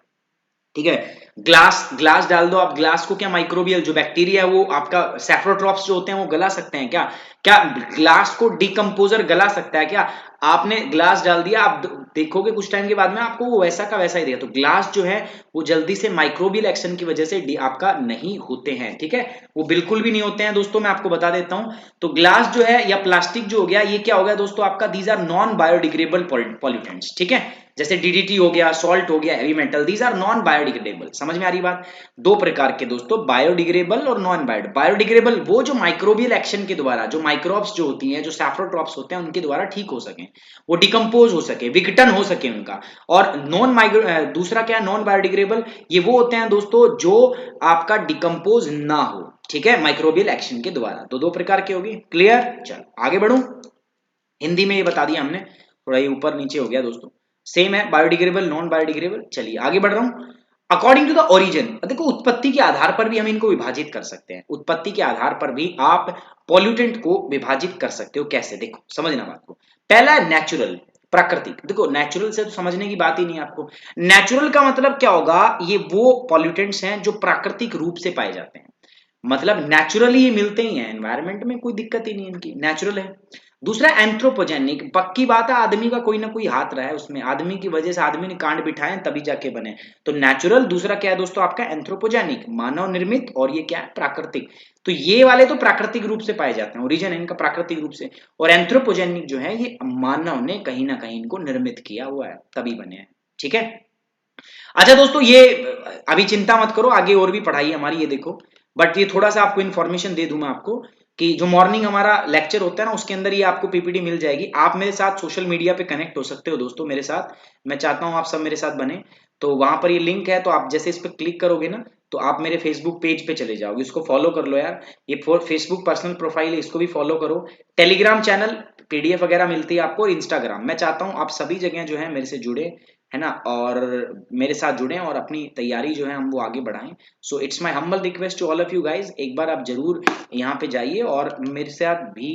ठीक है। ग्लास डाल दो आप, ग्लास को क्या माइक्रोबियल जो बैक्टीरिया है वो आपका सेफ्रोट्रॉप्स जो होते हैं वो गला सकते हैं क्या? क्या ग्लास को डिकम्पोजर गला सकता है क्या? आपने ग्लास डाल दिया, आप देखोगे कुछ टाइम के बाद में आपको वो वैसा का वैसा ही देगा। तो ग्लास जो है वो जल्दी से माइक्रोबियल एक्शन की वजह से आपका नहीं होते हैं, ठीक है, वो बिल्कुल भी नहीं होते हैं दोस्तों, मैं आपको बता देता हूं। तो ग्लास जो है या प्लास्टिक जो हो गया, ये क्या हो गया दोस्तों आपका, these are non biodegradable pollutants, ठीक है। जैसे डीडीटी हो गया, सॉल्ट हो गया, heavy metal, these are non biodegradable. समझ में आ रही बात? दो प्रकार के दोस्तों, बायोडिग्रेडेबल और नॉन बायोडिग्रेडेबल। वो जो माइक्रोबियल एक्शन के द्वारा, जो माइक्रोब्स जो होती हैं, जो सैफ्रोट्रॉप्स होते हैं, उनके द्वारा ठीक हो सके, वो डिकम्पोज हो सके, विघटन हो सके उनका। और दूसरा क्या है, नॉन बायोडिग्रेडेबल, ये वो होते हैं दोस्तों जो आपका डिकम्पोज ना हो, ठीक है, माइक्रोबियल एक्शन के द्वारा। तो दो प्रकार के होगी। क्लियर? चल आगे बढ़ू। हिंदी में ये बता दिया हमने, थोड़ा ये ऊपर नीचे हो गया दोस्तों, सेम है, बायोडिग्रेडेबल नॉन बायोडिग्रेडेबल। चलिए आगे बढ़ रहा हूं। अकॉर्डिंग टू द ओरिजिन, देखो उत्पत्ति के आधार पर भी हम इनको विभाजित कर सकते हैं। उत्पत्ति के आधार पर भी आप पॉल्यूटेंट को विभाजित कर सकते हो। कैसे? देखो समझना बात को। पहला है नेचुरल, प्राकृतिक। देखो नेचुरल से तो समझने की बात ही नहीं है आपको। नेचुरल का मतलब क्या होगा? ये वो पॉल्यूटेंट्स हैं जो प्राकृतिक रूप से पाए जाते हैं, मतलब नेचुरली ये मिलते ही हैं एनवायरनमेंट में, कोई दिक्कत ही नहीं इनकी, नेचुरल है। दूसरा एंथ्रोपोजेनिक, पक्की बात है, आदमी का कोई ना कोई हाथ रहा है उसमें, आदमी की वजह से आदमी ने कांड बिठाए तभी जाके बने। तो नेचुरल। दूसरा क्या है दोस्तों आपका? एंथ्रोपोजेनिक, मानव निर्मित। और ये क्या है? प्राकृतिक। तो ये वाले तो प्राकृतिक रूप से पाए जाते हैं, ओरिजिन है इनका प्राकृतिक रूप से। और एंथ्रोपोजेनिक जो है ये मानव ने कहीं ना कहीं इनको निर्मित किया हुआ है, तभी बने हैं, ठीक है। अच्छा दोस्तों, ये अभी चिंता मत करो, आगे और भी पढ़ाई हमारी, ये देखो। बट ये थोड़ा सा आपको इन्फॉर्मेशन दे दूं मैं आपको कि जो मॉर्निंग हमारा लेक्चर होता है ना, उसके अंदर ये आपको पीपीटी मिल जाएगी। आप मेरे साथ सोशल मीडिया पे कनेक्ट हो सकते हो दोस्तों मेरे साथ, मैं चाहता हूं आप सब मेरे साथ बने। तो वहां पर ये लिंक है, तो आप जैसे इस पर क्लिक करोगे ना, तो आप मेरे फेसबुक पेज पे चले जाओगे, इसको फॉलो कर लो यार, ये फेसबुक पर्सनल प्रोफाइल है, इसको भी फॉलो करो। टेलीग्राम चैनल पीडीएफ वगैरह मिलती है आपको, और इंस्टाग्राम। मैं चाहता हूँ आप सभी जगह जो है मेरे से जुड़े, है ना, और मेरे साथ जुड़े और अपनी तैयारी जो है हम वो आगे बढ़ाएं। So it's my humble request to all of you guys, एक बार आप जरूर यहाँ पे जाइए और मेरे साथ भी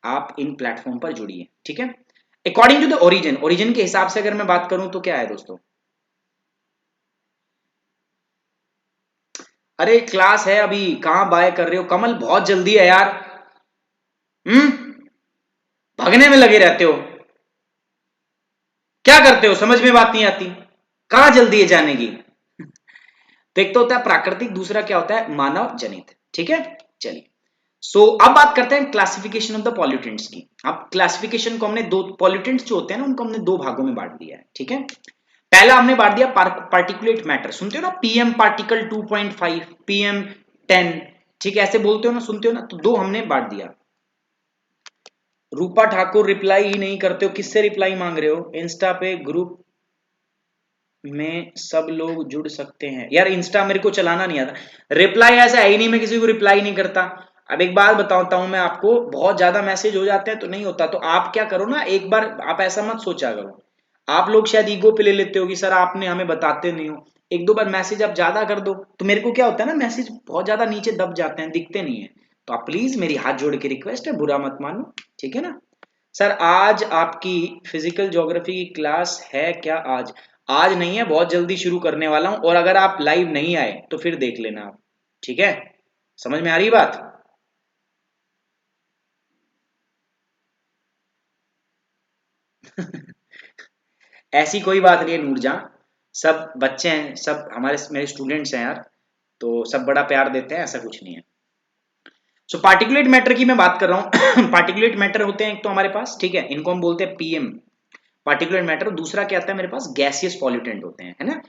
आप इन प्लेटफॉर्म पर जुड़िए, ठीक है। According to the origin, origin के हिसाब से अगर मैं बात करूं तो क्या है दोस्तों, अरे क्लास है अभी, कहां बाय कर रहे हो कमल, बहुत जल्दी है यार। हम्म, भागने में लगे रहते हो, क्या करते हो, समझ में बात नहीं आती, कहां जल्दी है जाने की। तो एक तो होता है प्राकृतिक, दूसरा क्या होता है मानव जनित, ठीक है। चलिए, अब बात करते हैं क्लासिफिकेशन ऑफ द पॉल्यूटेंट्स की। अब क्लासिफिकेशन को हमने दो, पॉल्यूटेंट्स जो होते हैं ना उनको हमने दो भागों में बांट दिया है, ठीक है। पहला हमने बांट दिया पार्टिकुलेट मैटर, सुनते हो ना, पीएम पार्टिकल 2.5, पीएम 10, ठीक है, ऐसे बोलते हो ना, सुनते हो ना, तो दो हमने बांट दिया। रूपा ठाकुर रिप्लाई ही नहीं करते हो, किससे रिप्लाई मांग रहे हो, इंस्टा पे ग्रुप में सब लोग जुड़ सकते हैं, यार इंस्टा मेरे को चलाना नहीं आता, रिप्लाई ऐसा है ही नहीं, मैं किसी को रिप्लाई नहीं करता। अब एक बात बताता हूं मैं आपको, बहुत ज्यादा मैसेज हो जाते हैं तो नहीं होता, तो आप क्या करो ना, एक बार आप ऐसा मत सोचा करो, आप लोग शायद ईगो पे ले लेते हो कि सर आपने हमें बताते नहीं हो, एक दो बार मैसेज आप ज्यादा कर दो, तो मेरे को क्या होता है ना, मैसेज बहुत ज्यादा नीचे दब जाते हैं, दिखते नहीं है। तो आप प्लीज, मेरी हाथ जोड़ के रिक्वेस्ट है, बुरा मत मानो, ठीक है ना। सर आज आपकी फिजिकल ज्योग्राफी की क्लास है क्या, आज आज नहीं है, बहुत जल्दी शुरू करने वाला हूं, और अगर आप लाइव नहीं आए तो फिर देख लेना आप, ठीक है, समझ में आ रही बात। ऐसी कोई बात नहीं है नूरजहां, सब बच्चे हैं, सब हमारे मेरे स्टूडेंट्स हैं यार, तो सब बड़ा प्यार देते हैं, ऐसा कुछ नहीं है। सो पार्टिकुलेट मैटर की मैं बात कर रहा हूं। पार्टिकुलेट मैटर होते हैं एक तो हमारे पास, ठीक है, इनको हम बोलते हैं पीएम पार्टिकुलर मैटर, दूसरा क्या आता है मेरे पास, गैसियस पॉल्यूटेंट होते हैं, है ना।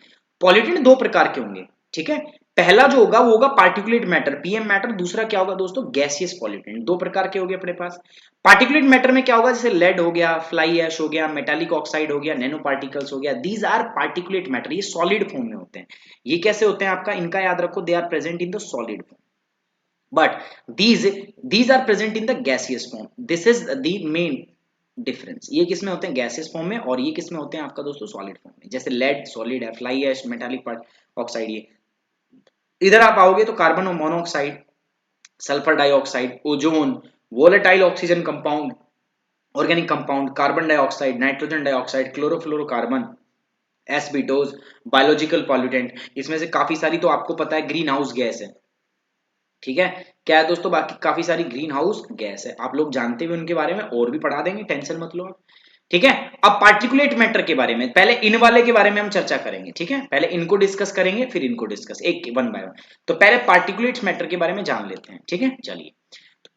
पॉल्यूटेंट दो प्रकार के होंगे, ठीक है। पहला जो होगा वो होगा पार्टिकुलेट मैटर, पीएम मैटर, दूसरा क्या होगा दोस्तों, गैसियस पॉल्यूटेंट, दो प्रकार के होंगे अपने पास। पार्टिकुलेट मैटर में क्या होगा, जैसे लेड हो गया, फ्लाई ऐश हो गया, मेटालिक ऑक्साइड हो गया, नैनो पार्टिकल्स हो गया, दीज आर पार्टिकुलेट मैटर, ये सॉलिड फॉर्म में होते हैं। ये कैसे होते हैं आपका, इनका याद रखो, they are present in the solid form, but these are present in the gaseous form, this is the main difference. ये किस में होते हैं, गैसेस फॉर्म में, और ये किस में होते हैं आपका दोस्तों, सॉलिड फॉर्म में। जैसे लेड सॉलिड है, फ्लाई एश मेटालिक ऑक्साइड, ये इधर आप आओगे तो carbon monoxide, sulphur dioxide, ozone, volatile oxygen compound, organic compound, carbon dioxide, nitrogen dioxide, chlorofluorocarbon, asbestos, biological pollutant, इसमें से काफी सारी तो आपको पता है ग्रीन हाउस गैस है, ठीक है। क्या है दोस्तों, बाकी काफी सारी ग्रीन हाउस गैस है, आप लोग जानते हुए उनके बारे में और भी पढ़ा देंगे, टेंशन मत लो आप, ठीक है। अब पार्टिकुलेट मैटर के बारे में, पहले इन वाले के बारे में हम चर्चा करेंगे, ठीक है, पहले इनको डिस्कस करेंगे फिर इनको डिस्कस, एक वन बाय वन। तो पहले पार्टिकुलेट मैटर के बारे में जान लेते हैं, ठीक है, चलिए।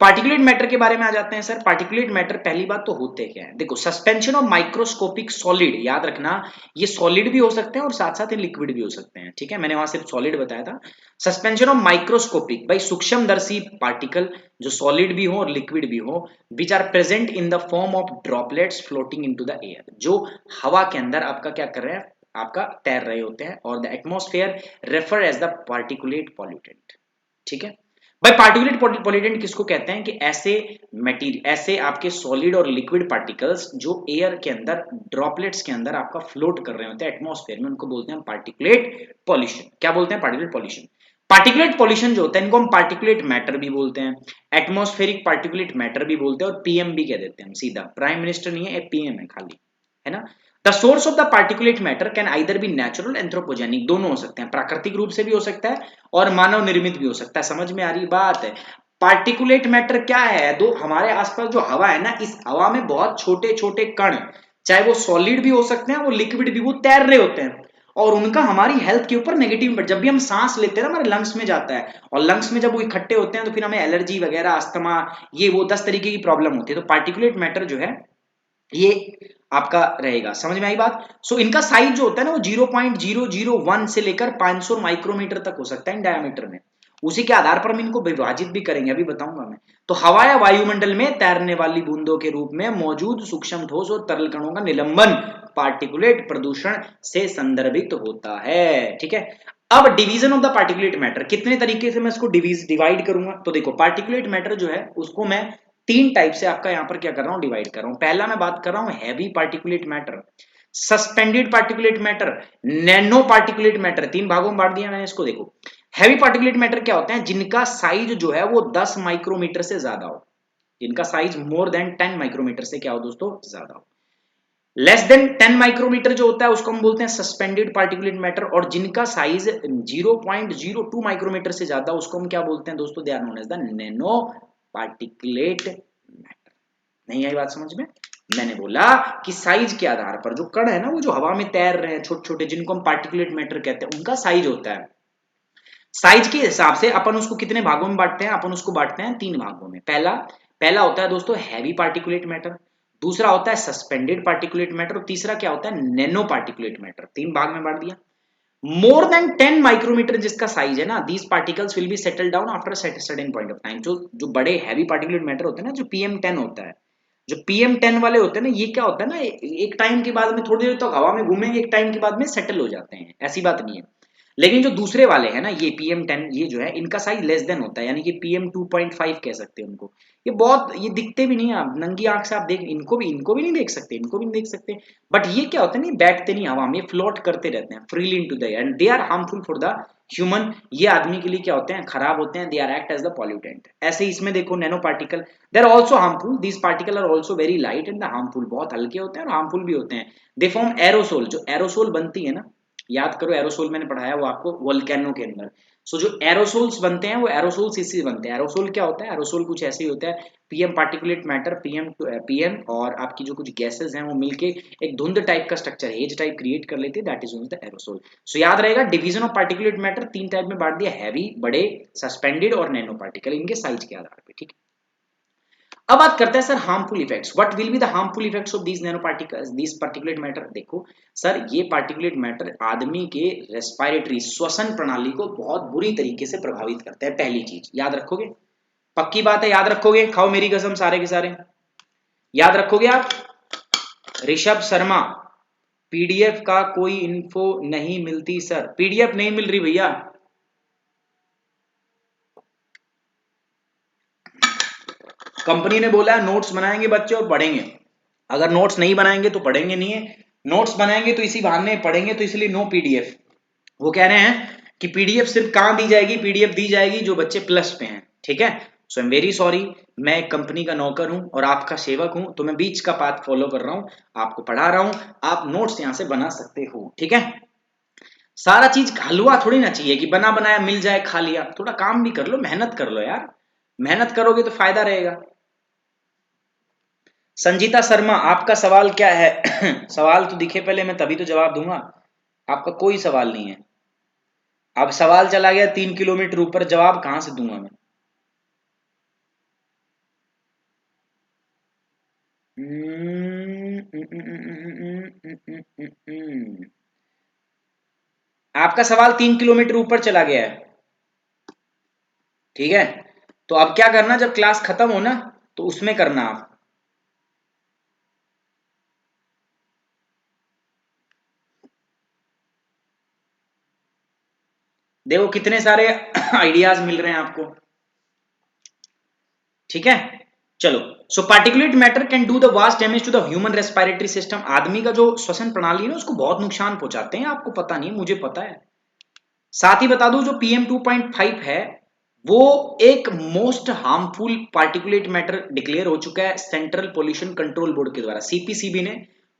पार्टिकुलेट मैटर के बारे में आ जाते हैं सर। पार्टिकुलेट मैटर पहली बात तो होते क्या है, देखो, सस्पेंशन ऑफ माइक्रोस्कोपिक सॉलिड, याद रखना, ये सॉलिड भी हो सकते हैं और साथ साथ ये लिक्विड भी हो सकते हैं, ठीक है, मैंने वहां सिर्फ सॉलिड बताया था। सस्पेंशन ऑफ माइक्रोस्कोपिक, भाई सूक्ष्मदर्शी पार्टिकल, जो सॉलिड भी हो और लिक्विड भी हो, which are present in the form of droplets floating into the air, जो हवा के अंदर आपका क्या कर रहे हैं, आपका तैर रहे होते हैं, और the atmosphere refer as the particulate pollutant, ठीक है। भाई पार्टिकुलेट पॉल्यूटेंट किसको कहते हैं, कि ऐसे मटेरियल, ऐसे आपके सॉलिड और लिक्विड पार्टिकल्स जो एयर के अंदर ड्रॉपलेट्स के अंदर आपका फ्लोट कर रहे होते हैं एटमॉस्फेयर में, उनको बोलते हैं पार्टिकुलेट पॉल्यूशन। क्या बोलते हैं, पार्टिकुलेट पॉल्यूशन। पार्टिकुलेट पॉल्यूशन जो होता है इनको हम पार्टिकुलेट मैटर भी बोलते हैं, एटमॉस्फेरिक पार्टिकुलेट मैटर भी बोलते हैं, और पीएम भी कह देते हैं हम सीधा, प्राइम मिनिस्टर नहीं है, पीएम है खाली, है ना। The source of the particulate matter can either be natural anthropogenic, दोनों हो सकते हैं, प्राकृतिक रूप से भी हो सकता है और मानव निर्मित भी हो सकता है, समझ में आ रही बात है। पार्टिकुलेट मैटर क्या है, दो हमारे आसपास जो हवा है ना, इस हवा में बहुत छोटे छोटे कण, चाहे वो सॉलिड भी हो सकते हैं, वो लिक्विड भी, वो तैर रहे होते हैं, और उनका हमारी हेल्थ के ऊपर नेगेटिव, जब भी हम सांस लेते हैं ना, हमारे लंग्स में जाता है, और लंग्स में जब वो इकट्ठे होते हैं तो फिर हमें एलर्जी वगैरह, अस्थमा, ये वो 10 तरीके की प्रॉब्लम होती है। तो पार्टिकुलेट मैटर जो है ये आपका रहेगा, समझ में आई बात। सो इनका साइज जो होता है ना, वो 0.001 से लेकर 500 माइक्रोमीटर तक हो सकता है इन डायमीटर में, उसी के आधार पर हम इनको विभाजित भी करेंगे, अभी बताऊंगा मैं। तो हवा या वायुमंडल में तैरने वाली बूंदों के रूप में मौजूद सूक्ष्म ठोस और तरल कणों का निलंबन पार्टिकुलेट प्रदूषण से संदर्भित होता है, ठीक है। अब division of the particulate matter, कितने तरीके से मैं इसको डिवाइड करूंगा, तो देखो पार्टिकुलेट मैटर जो है उसको मैं तीन टाइप से आपका यहां पर क्या कर रहा हूं, डिवाइड कर रहा हूं। पहला मैं बात कर रहा हूं heavy particulate matter, suspended particulate matter, nano particulate matter, तीन भागों में बांट दिया मैंने इसको। देखो हैवी पार्टिकुलेट मैटर क्या होते हैं, जिनका साइज जो है वो 10 माइक्रोमीटर से ज्यादा हो, जिनका साइज मोर देन 10 माइक्रोमीटर से क्या हो दोस्तों, ज्यादा हो। लेस देन 10 माइक्रोमीटर जो होता है उसको हम बोलते हैं सस्पेंडेड पार्टिकुलेट मैटर, और जिनका साइज 0.02 माइक्रोमीटर से ज्यादा उसको हम क्या बोलते हैं दोस्तों, they are known as the nano particulate matter. नहीं आई बात समझ में? मैंने बोला कि साइज के आधार पर जो कण है ना, वो जो हवा में तैर रहे हैं छोटे छोटे, जिनको हम पार्टिकुलेट मैटर कहते हैं, उनका साइज होता है। साइज के हिसाब से अपन उसको कितने भागों में बांटते हैं, अपन उसको बांटते हैं तीन भागों में। पहला पहला होता है दोस्तों हैवी पार्टिकुलेट मैटर, दूसरा होता है सस्पेंडेड पार्टिकुलेट मैटर, और तीसरा क्या होता है, नैनो पार्टिकुलेट मैटर। तीन भाग में बांट दिया। मोर देन 10 माइक्रोमीटर जिसका साइज है ना, these particles will be settle down after certain point of time. जो बड़े हैवी पार्टिकुलेट मैटर होते हैं ना, जो PM10 होता है, जो PM10 वाले होते हैं ना, ये क्या होता है ना, एक टाइम के बाद में थोड़ी देर तक हवा में घूमेंगे, एक टाइम के बाद में सेटल हो जाते हैं, ऐसी बात नहीं है। लेकिन जो दूसरे वाले हैं ना, ये PM10, ये जो है इनका साइज लेस देन होता है, यानी कि PM2.5 कह सकते हैं उनको। ये बहुत, ये दिखते भी नहीं है, आप नंगी आंख से आप देख, इनको भी नहीं देख सकते, इनको भी नहीं देख सकते। बट ये क्या होता है ना, बैठते नहीं हवा में, फ्लोट करते रहते हैं freely into the air, and they are harmful for the human. ये आदमी के लिए क्या होते हैं, खराब होते हैं, they are act as the pollutant. ऐसे इसमें देखो nano particle, they are also harmful, these particle are also very light and harmful, बहुत हल्के होते हैं और हार्मफुल भी होते हैं। दे फॉर्म एरोसोल, जो एरोसोल बनती है ना, याद करो एरोसोल मैंने पढ़ाया वो आपको वोल्केनो के अंदर। सो जो एरोसोल्स बनते हैं वो एरोसोल्स इससे बनते हैं। एरोसोल क्या होता है, एरोसोल कुछ ऐसे ही होता है, पीएम पार्टिकुलेट मैटर, पीएम और आपकी जो कुछ गैसेस हैं वो मिलके एक धुंध टाइप का स्ट्रक्चर, हेज टाइप क्रिएट कर लेते हैं, दैट इज द एरोसोल। सो याद रहेगा डिवीजन ऑफ पार्टिकुलेट मैटर तीन टाइप में बांट दिया, हैवी, बड़े, सस्पेंडेड और नैनो पार्टिकल, इनके साइज के आधार पर। ठीक है, अब बात करते हैं sir harmful effects. What will be the harmful effects of these nano particles, these particulate matter. देखो सर, ये पार्टिकुलेट मैटर आदमी के रेस्पिरेटरी, श्वसन प्रणाली को बहुत बुरी तरीके से प्रभावित करते हैं। पहली चीज याद रखोगे, पक्की बात है, याद रखोगे, खाओ मेरी कसम सारे के सारे याद रखोगे आप। ऋषभ शर्मा, पीडीएफ का कोई इन्फो नहीं मिलती सर, पीडीएफ नहीं मिल रही भैया। कंपनी ने बोला है नोट्स बनाएंगे बच्चे और पढ़ेंगे, अगर नोट्स नहीं बनाएंगे तो पढ़ेंगे नहीं है, नोट्स बनाएंगे तो इसी बहाने पढ़ेंगे, तो इसलिए नो पीडीएफ। वो कह रहे हैं कि पीडीएफ सिर्फ कहां दी जाएगी, पीडीएफ दी जाएगी जो बच्चे प्लस पे हैं। ठीक है, सो आई एम वेरी सॉरी, मैं एक कंपनी का नौकर हूं और आपका सेवक हूं, तो मैं बीच का पाथ फॉलो कर रहा हूं, आपको पढ़ा रहा हूं, आप नोट्स यहां से बना सकते हो। ठीक है, सारा चीज हलवा थोड़ी ना चाहिए कि बना बनाया मिल जाए खा लिया, थोड़ा काम भी कर लो, मेहनत कर लो यार, मेहनत करोगे तो फायदा रहेगा। संजीता शर्मा, आपका सवाल क्या है? सवाल तो दिखे पहले, मैं तभी तो जवाब दूंगा। आपका कोई सवाल नहीं है, अब सवाल चला गया 3 किलोमीटर ऊपर, जवाब कहां से दूंगा मैं? आपका सवाल 3 किलोमीटर ऊपर चला गया है। ठीक है, तो अब क्या करना, जब क्लास खत्म हो ना तो उसमें करना आप। देखो कितने सारे आइडियाज मिल रहे हैं आपको। ठीक है, चलो। So particulate matter can do the vast damage to the human respiratory system. आदमी का जो श्वसन प्रणाली है ना, उसको बहुत नुकसान पहुंचाते हैं, आपको पता नहीं, मुझे पता है। साथ ही बता दूं, जो PM2.5 है वो एक most harmful particulate matter declare हो चुका है सेंट्रल पोल्यूशन कंट्रोल बोर्ड के द्वारा, सीपीसीबी ने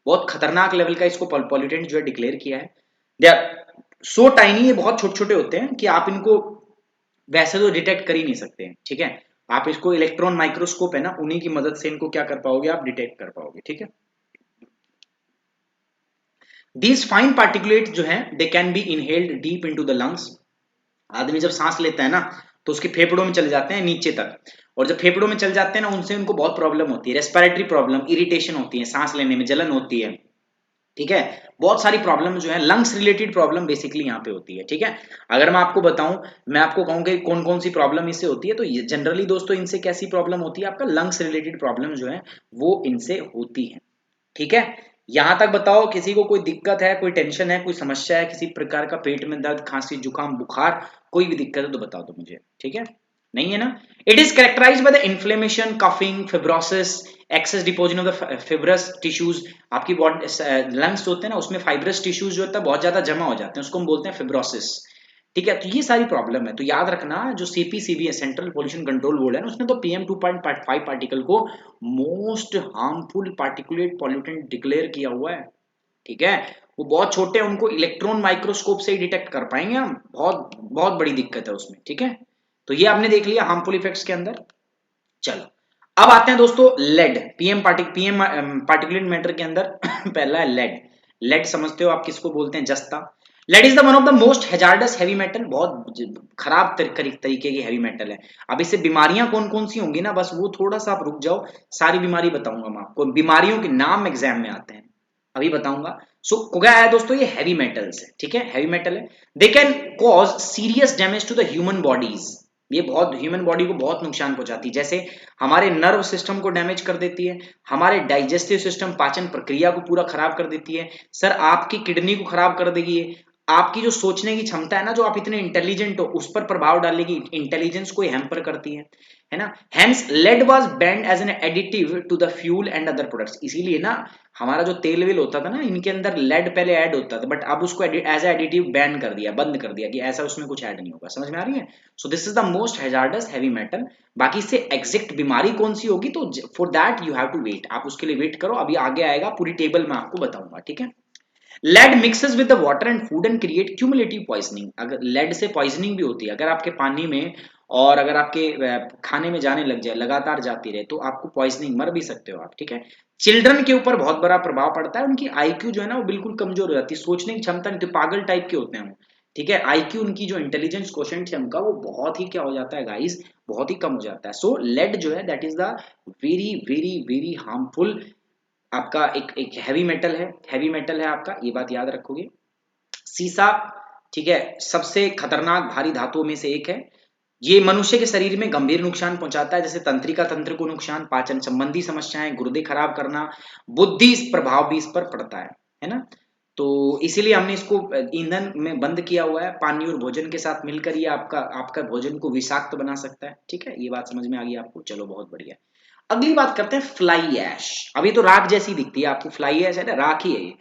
बहुत खतरनाक लेवल का इसको पॉल्यूटेंट जो है डिक्लेयर किया है। दे आर सो टाइनी, ये बहुत छोटे छोटे होते हैं कि आप इनको वैसे तो डिटेक्ट कर ही नहीं सकते हैं। ठीक है, आप इसको इलेक्ट्रॉन माइक्रोस्कोप है ना, उन्हीं की मदद से इनको क्या कर पाओगे, आप डिटेक्ट कर पाओगे। ठीक है, दीज फाइन पार्टिकुलेट जो है they can be inhaled deep into the lungs. आदमी जब सांस लेता है ना तो उसके फेफड़ों में चले जाते हैं नीचे तक, और जब फेफड़ों में चल जाते हैं ना, उनसे उनको बहुत प्रॉब्लम होती है, रेस्पिरेटरी प्रॉब्लम, इरिटेशन होती है, सांस लेने में जलन होती है। ठीक है, बहुत सारी प्रॉब्लम जो है लंग्स रिलेटेड प्रॉब्लम बेसिकली यहाँ पे होती है। ठीक है, अगर मैं आपको बताऊं, मैं आपको कहूं कि कौन कौन सी प्रॉब्लम इससे होती है, तो ये जनरली दोस्तों इनसे कैसी प्रॉब्लम होती है, आपका लंग्स रिलेटेड प्रॉब्लम जो है वो इनसे होती है। ठीक है, यहां तक बताओ, किसी को कोई दिक्कत है, कोई टेंशन है, कोई समस्या है, किसी प्रकार का पेट में दर्द, खांसी, जुकाम, बुखार, कोई भी दिक्कत है तो बताओ तो मुझे, ठीक है? नहीं है ना? It is characterize by the inflammation, coughing, fibrosis, excess deposition of the fibrous tissues. आपकी बॉडी लंग्स होते हैं ना, उसमें फाइब्रस टिश्यूज जो होता है बहुत ज्यादा जमा हो जाते हैं, उसको हम बोलते हैं फिब्रोसिस। ठीक है, तो ये सारी प्रॉब्लम है। तो याद रखना, जो सीपीसीबी है, सेंट्रल पोल्यूशन कंट्रोल बोर्ड है ना, उसने तो पीएम 2.5 पार्टिकल को most harmful particulate pollutant declare किया हुआ है। ठीक है, वो बहुत छोटे हैं, उनको इलेक्ट्रॉन माइक्रोस्कोप से ही डिटेक्ट कर पाएंगे हम, बहुत बहुत बड़ी दिक्कत है उसमें। ठीक है, तो ये आपने देख लिया हार्मफुल इफेक्ट्स के अंदर। चलो, अब आते हैं दोस्तों लेड, पीएम पार्टिकुलेट मैटर के अंदर पहला है लेड। लेड समझते हो आप किसको बोलते हैं? जस्ता। Lead is the one of the most hazardous heavy metal, बहुत खराब तरीके की हैवी मेटल है। अब इससे बीमारियां कौन कौन सी होंगी ना, बस वो थोड़ा सा आप रुक जाओ, सारी बीमारी बताऊंगा मैं आपको, बीमारियों के नाम एग्जाम में आते हैं, अभी बताऊंगा। सो क्या है दोस्तों, ये हैवी मेटल्स है। ठीक है, हैवी मेटल है। They can cause serious damage to the human bodies, ये बहुत ह्यूमन बॉडी को बहुत नुकसान पहुंचाती है। जैसे हमारे नर्व सिस्टम को डैमेज कर देती है, हमारे डाइजेस्टिव सिस्टम, पाचन प्रक्रिया को पूरा खराब कर देती है। सर आपकी किडनी को खराब कर देगी ये, आपकी जो सोचने की क्षमता है ना, जो आप इतने इंटेलिजेंट हो, उस पर प्रभाव डालेगी, इंटेलिजेंस को हैम्पर करती है ना। Hence lead was banned as an additive to the fuel and other products. इसीलिए ना हमारा जो तेल वेल होता था ना, इनके अंदर लेड पहले ऐड होता था, बट अब उसको एज एडिटिव बैन कर दिया, बंद कर दिया कि ऐसा उसमें कुछ ऐड नहीं होगा। समझ में आ रही है? So this is the most hazardous heavy metal. बाकी इससे एग्जैक्ट बीमारी कौन सी होगी, तो for that you have to wait, आप उसके लिए वेट करो, अभी आगे आएगा, पूरी टेबल में आपको बताऊंगा। ठीक है, lead mixes with the water and food and create cumulative poisoning. अगर लेड से पॉइजनिंग भी होती है, अगर आपके पानी में और अगर आपके खाने में जाने लग जाए, लगातार जाती रहे, तो आपको पॉइजनिंग, मर भी सकते हो आप। ठीक है, चिल्ड्रन के ऊपर बहुत बड़ा प्रभाव पड़ता है, उनकी आईक्यू जो है ना वो बिल्कुल कमजोर हो जाती है, सोचने की क्षमता नहीं, तो पागल टाइप के होते हैं वो। ठीक है, आईक्यू, उनकी जो इंटेलिजेंस क्वोशेंट है उनका, वो बहुत ही क्या हो जाता है गाइस, बहुत ही कम हो जाता है। सो लेड जो है that is the very very very harmful आपका एक हैवी मेटल है, हैवी मेटल है आपका, ये बात याद रखोगे। सीसा, ठीक है, सबसे खतरनाक भारी धातुओं में से एक है। ये मनुष्य के शरीर में गंभीर नुकसान पहुंचाता है, जैसे तंत्रिका तंत्र को नुकसान, पाचन संबंधी समस्याएं, गुर्दे खराब करना, बुद्धि प्रभाव भी इस पर पड़ता है ना। तो इसीलिए हमने इसको ईंधन में बंद किया हुआ है, पानी और भोजन के साथ मिलकर ये आपका आपका भोजन को विषाक्त बना सकता है। ठीक है, ये बात समझ में आ गई आपको? चलो बहुत बढ़िया। अगली बात करते हैं फ्लाई ऐश। अभी तो राख जैसी दिखती है आपको, फ्लाई ऐश है ना, राख ही है ये।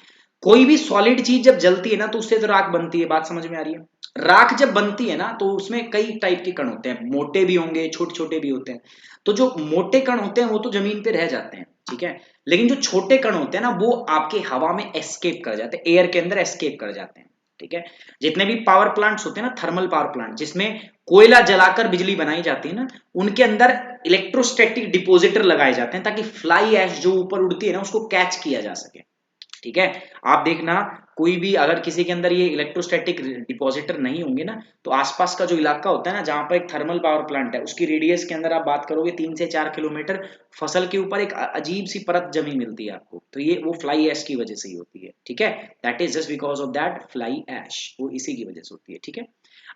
कोई भी सॉलिड चीज जब जलती है ना, तो उससे तो राख बनती है, बात समझ में आ रही है? राख जब बनती है ना, तो उसमें कई टाइप के कण होते हैं, मोटे भी होंगे, छोटे छोटे भी होते हैं। तो जो मोटे कण होते हैं वो तो जमीन पे रह जाते हैं, ठीक है, लेकिन जो छोटे कण होते हैं ना, वो आपके हवा में एस्केप कर जाते हैं, एयर के अंदर एस्केप कर जाते हैं। ठीक है, जितने भी पावर प्लांट्स होते हैं ना, थर्मल पावर प्लांट, जिसमें कोयला जलाकर बिजली बनाई जाती है ना, उनके अंदर इलेक्ट्रोस्टैटिक डिपोजिटर लगाए जाते हैं, ताकि फ्लाई ऐश जो ऊपर उड़ती है ना, उसको कैच किया जा सके। ठीक है, आप देखना, कोई भी अगर किसी के अंदर ये इलेक्ट्रोस्टैटिक डिपॉजिटर नहीं होंगे ना, तो आसपास का जो इलाका होता है ना, जहां पर एक थर्मल पावर प्लांट है, उसकी रेडियस के अंदर आप बात करोगे 3 से 4 किलोमीटर, फसल के ऊपर एक अजीब सी परत जमी मिलती है आपको, तो ये वो फ्लाई ऐश की वजह से ही होती है। ठीक है, that is just because of that fly ash, वो इसी की वजह से होती है। ठीक है,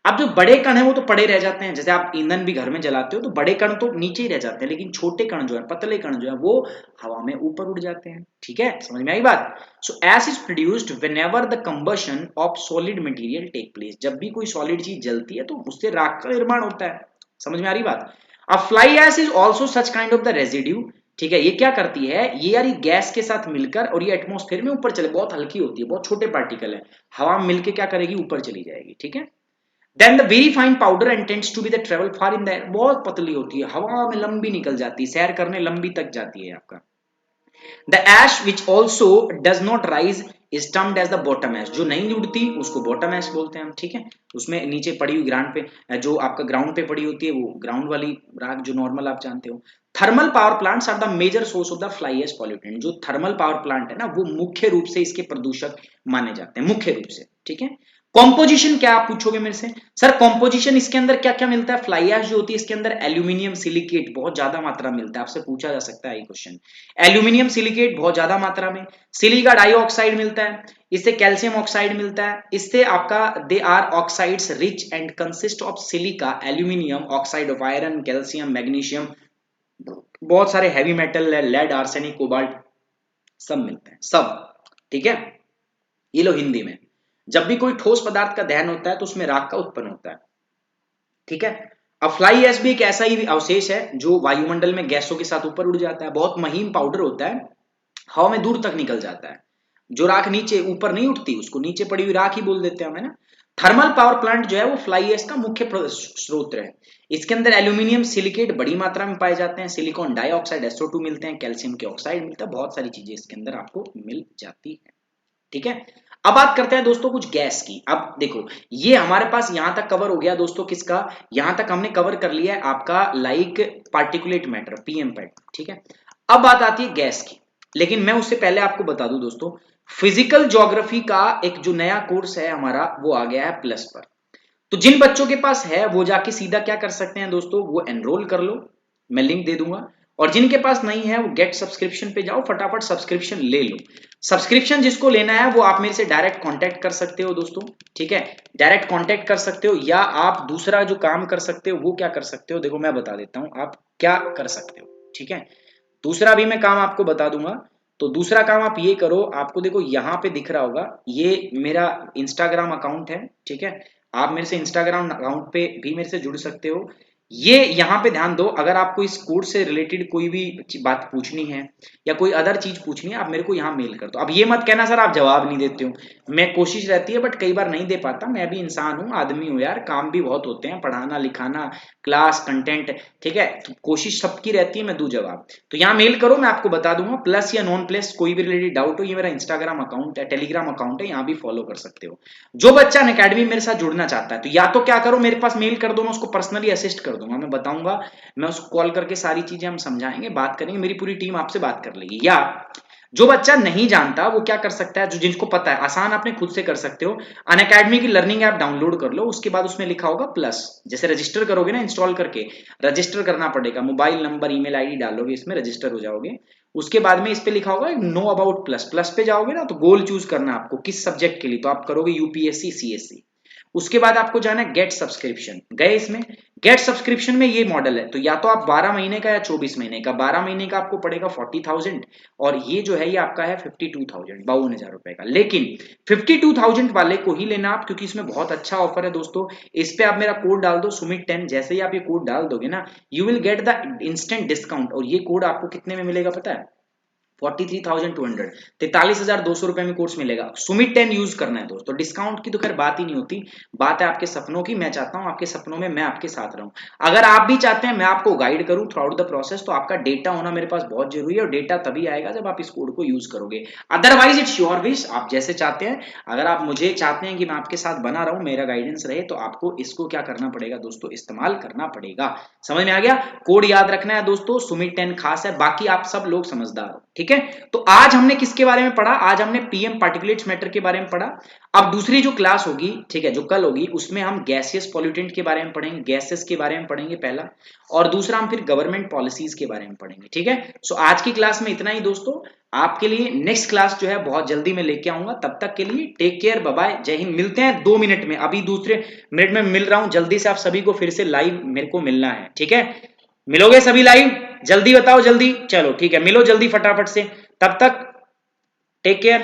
अब जो बड़े कण है वो तो पड़े रह जाते हैं, जैसे आप ईंधन भी घर में जलाते हो तो बड़े कण तो नीचे ही रह जाते हैं, लेकिन छोटे कण जो है, पतले कण जो है, वो हवा में ऊपर उड़ जाते हैं। ठीक है, समझ में आई बात? So ash is produced whenever the combustion of solid material take place. जब भी कोई सॉलिड चीज जलती है तो उससे राख का निर्माण होता है। समझ में आ रही बात? अब fly ash is also such kind of the residue. ठीक है, ये क्या करती है, ये यार गैस के साथ मिलकर, और ये एटमॉस्फेयर में ऊपर चले, बहुत हल्की होती है, बहुत छोटे पार्टिकल है, हवा में मिलकर क्या करेगी, ऊपर चली जाएगी। ठीक है, then the very fine powder and tends to be the travel far in the air. बहुत पतली होती है, हवा में लंबी निकल जाती है, सैर करने लंबी तक जाती है आपका। The ash which also does not rise is termed as the bottom ash. जो नहीं उड़ती उसको बॉटम एश बोलते हैं हम। ठीक है, उसमें नीचे पड़ी हुई ग्राउंड पे, जो आपका ग्राउंड पे पड़ी होती है, वो ग्राउंड वाली राख जो नॉर्मल आप जानते हो। Thermal power plants are the major source of the fly ash pollutant. जो थर्मल पावर प्लांट है ना, वो मुख्य रूप से इसके प्रदूषक माने जाते हैं, मुख्य रूप से। ठीक है, कॉम्पोजिशन क्या आप पूछोगे मेरे से, सर कॉम्पोजिशन इसके अंदर क्या क्या मिलता है? फ्लाई ऐश जो होती है इसके अंदर एल्यूमिनियम सिलिकेट बहुत ज्यादा मात्रा मिलता है, आपसे पूछा जा सकता है ये क्वेश्चन। एल्यूमिनियम सिलिकेट बहुत ज्यादा मात्रा में, सिलिका डाइऑक्साइड मिलता है, इससे कैल्शियम ऑक्साइड मिलता है, इससे आपका they are oxides rich and consist of silica, aluminium, oxide of iron, calcium, magnesium, बहुत सारे heavy metal, lead, arsenic, cobalt, सब मिलते हैं सब। ठीक है, ये लो हिंदी में, जब भी कोई ठोस पदार्थ का दहन होता है तो उसमें राख का उत्पन्न होता है। ठीक है, अब फ्लाई ऐश भी एक ऐसा ही अवशेष है जो वायुमंडल में गैसों के साथ ऊपर उड़ जाता है, बहुत महीन पाउडर होता है, हवा में दूर तक निकल जाता है। जो राख नीचे ऊपर नहीं उठती उसको नीचे पड़ी हुई राख ही बोल देते हैं हम, है ना। थर्मल पावर प्लांट जो है वो फ्लाई ऐश का मुख्य स्रोत है। इसके अंदर एल्यूमिनियम सिलिकेट बड़ी मात्रा में पाए जाते हैं, सिलिकॉन डाइऑक्साइड SO2 मिलते हैं, कैल्शियम के ऑक्साइड मिलता है, बहुत सारी चीजें इसके अंदर आपको मिल जाती है। ठीक है, अब बात करते हैं दोस्तों कुछ गैस की। अब देखो ये हमारे पास यहां तक कवर हो गया दोस्तों, किसका, यहां तक हमने कवर कर लिया है आपका like particulate matter PM pad. ठीक है, अब बात आती है गैस की, लेकिन मैं उससे पहले आपको बता दूं दोस्तों, फिजिकल ज्योग्राफी का एक जो नया कोर्स है हमारा वो आ गया है प्लस पर। तो जिन बच्चों के पास है वो जाके सीधा क्या कर सकते हैं दोस्तों, वो एनरोल कर लो, मैं लिंक दे दूंगा। और जिनके पास नहीं है वो गेट सब्सक्रिप्शन पे जाओ, फटाफट सब्सक्रिप्शन ले लो। सब्सक्रिप्शन जिसको लेना है वो आप मेरे से डायरेक्ट कांटेक्ट कर सकते हो दोस्तों। ठीक है, डायरेक्ट कांटेक्ट कर सकते हो, या आप दूसरा जो काम कर सकते हो वो क्या कर सकते हो, देखो मैं बता देता हूं आप क्या कर सकते हो। ठीक है, दूसरा भी मैं काम आपको बता दूंगा। तो दूसरा काम आप ये करो, आपको देखो यहाँ पे दिख रहा होगा, ये मेरा इंस्टाग्राम अकाउंट है। ठीक है, आप मेरे से इंस्टाग्राम अकाउंट पे भी मेरे से जुड़ सकते हो। ये यहाँ पे ध्यान दो, अगर आपको इस कोर्स से रिलेटेड कोई भी बात पूछनी है या कोई अदर चीज पूछनी है, आप मेरे को यहाँ मेल कर दो। अब ये मत कहना सर आप जवाब नहीं देते हो, मैं कोशिश रहती है बट कई बार नहीं दे पाता, मैं भी इंसान हूँ, आदमी हूँ यार, काम भी बहुत होते हैं, पढ़ाना लिखाना, क्लास कंटेंट। ठीक है, तो कोशिश सबकी रहती है मैं दूं जवाब। तो यहाँ मेल करो, मैं आपको बता दूंगा, प्लस या नॉन प्लस कोई भी रिलेटेड डाउट हो, ये मेरा इंस्टाग्राम अकाउंट है, टेलीग्राम अकाउंट है, यहाँ भी फॉलो कर सकते हो। जो बच्चा अनअकैडमी मेरे साथ जुड़ना चाहता है तो या तो क्या करो, मेरे पास मेल कर दो, मैं उसको पर्सनली असिस्ट कर दूंगा, मैं बताऊंगा, मैं उसको कॉल करके सारी चीजें हम समझाएंगे, बात करेंगे, मेरी पूरी टीम आपसे बात कर लेगी। या जो बच्चा नहीं जानता वो क्या कर सकता है, जो जिनको पता है, आसान आपने खुद से कर सकते हो, अनअकैडमी की लर्निंग ऐप डाउनलोड कर लो, उसके बाद उसमें लिखा होगा प्लस, जैसे रजिस्टर करोगे ना, इंस्टॉल करके रजिस्टर करना पड़ेगा, मोबाइल नंबर ईमेल आईडी डालोगे, इसमें रजिस्टर हो जाओगे। उसके बाद में इस पे लिखा होगा नो अबाउट प्लस, प्लस पे जाओगे ना तो गोल चूज करना आपको किस सब्जेक्ट के लिए, तो आप करोगे UPSC CSC। उसके बाद आपको जाना है गेट सब्सक्रिप्शन, गए इसमें, गेट सब्सक्रिप्शन में ये मॉडल है, तो या तो आप 12 महीने का या 24 महीने का, 12 महीने का आपको पड़ेगा 40,000, और ये जो है ये आपका है 52,000, 52,000 रुपए का। लेकिन 52,000 वाले को ही लेना आप, क्योंकि इसमें बहुत अच्छा ऑफर है दोस्तों। इस पे आप मेरा कोड डाल दो सुमित10, जैसे ही आप ये कोड डाल दोगे ना, you will get the instant discount, और ये कोड आपको कितने में मिलेगा पता है, 43,200, 43,200 रुपए में कोर्स मिलेगा। सुमित10 यूज करना है दोस्तों, डिस्काउंट की तो खैर बात ही नहीं होती, बात है आपके सपनों की। मैं चाहता हूं आपके सपनों में मैं आपके साथ रहूं, अगर आप भी चाहते हैं मैं आपको गाइड करूं थ्रू आउट द प्रोसेस, तो आपका डेटा होना मेरे पास बहुत जरूरी है, और डेटा तभी आएगा जब आप इस कोड को यूज करोगे, अदरवाइज इट्स योर विश, आप जैसे चाहते हैं। अगर आप मुझे चाहते हैं कि मैं आपके साथ बना रहूं, मेरा गाइडेंस रहे, तो आपको इसको क्या करना पड़ेगा दोस्तों, इस्तेमाल करना पड़ेगा। समझ में आ गया, कोड याद रखना है दोस्तों, सुमित10 खास है, बाकी आप सब लोग समझदार हो। ठीक है, तो आज हमने किसके बारे में पढ़ा, आज हमने PM पार्टिकुलेट्स मैटर के बारे में पढ़ा। अब दूसरी जो क्लास होगी, ठीक है, जो कल होगी, उसमें हम गैसियस पॉल्यूटेंट के बारे में पढ़ेंगे, गैसेस के बारे में पढ़ेंगे पहला, और दूसरा हम फिर गवर्नमेंट पॉलिसीज के बारे में पढ़ेंगे। ठीक है, सो आज की क्लास में इतना ही दोस्तों, आपके लिए नेक्स्ट क्लास जो है बहुत जल्दी मैं लेके आऊंगा, तब तक के लिए टेक केयर, बाय बाय, जय हिंद। मिलते हैं 2 मिनट में, अभी दूसरे मिनट में मिल रहा हूं, जल्दी से आप सभी को फिर से लाइव मेरे को मिलना है। ठीक है, मिलोगे सभी लाइव, जल्दी बताओ जल्दी, चलो ठीक है, मिलो जल्दी फटाफट से, तब तक टेक केयर।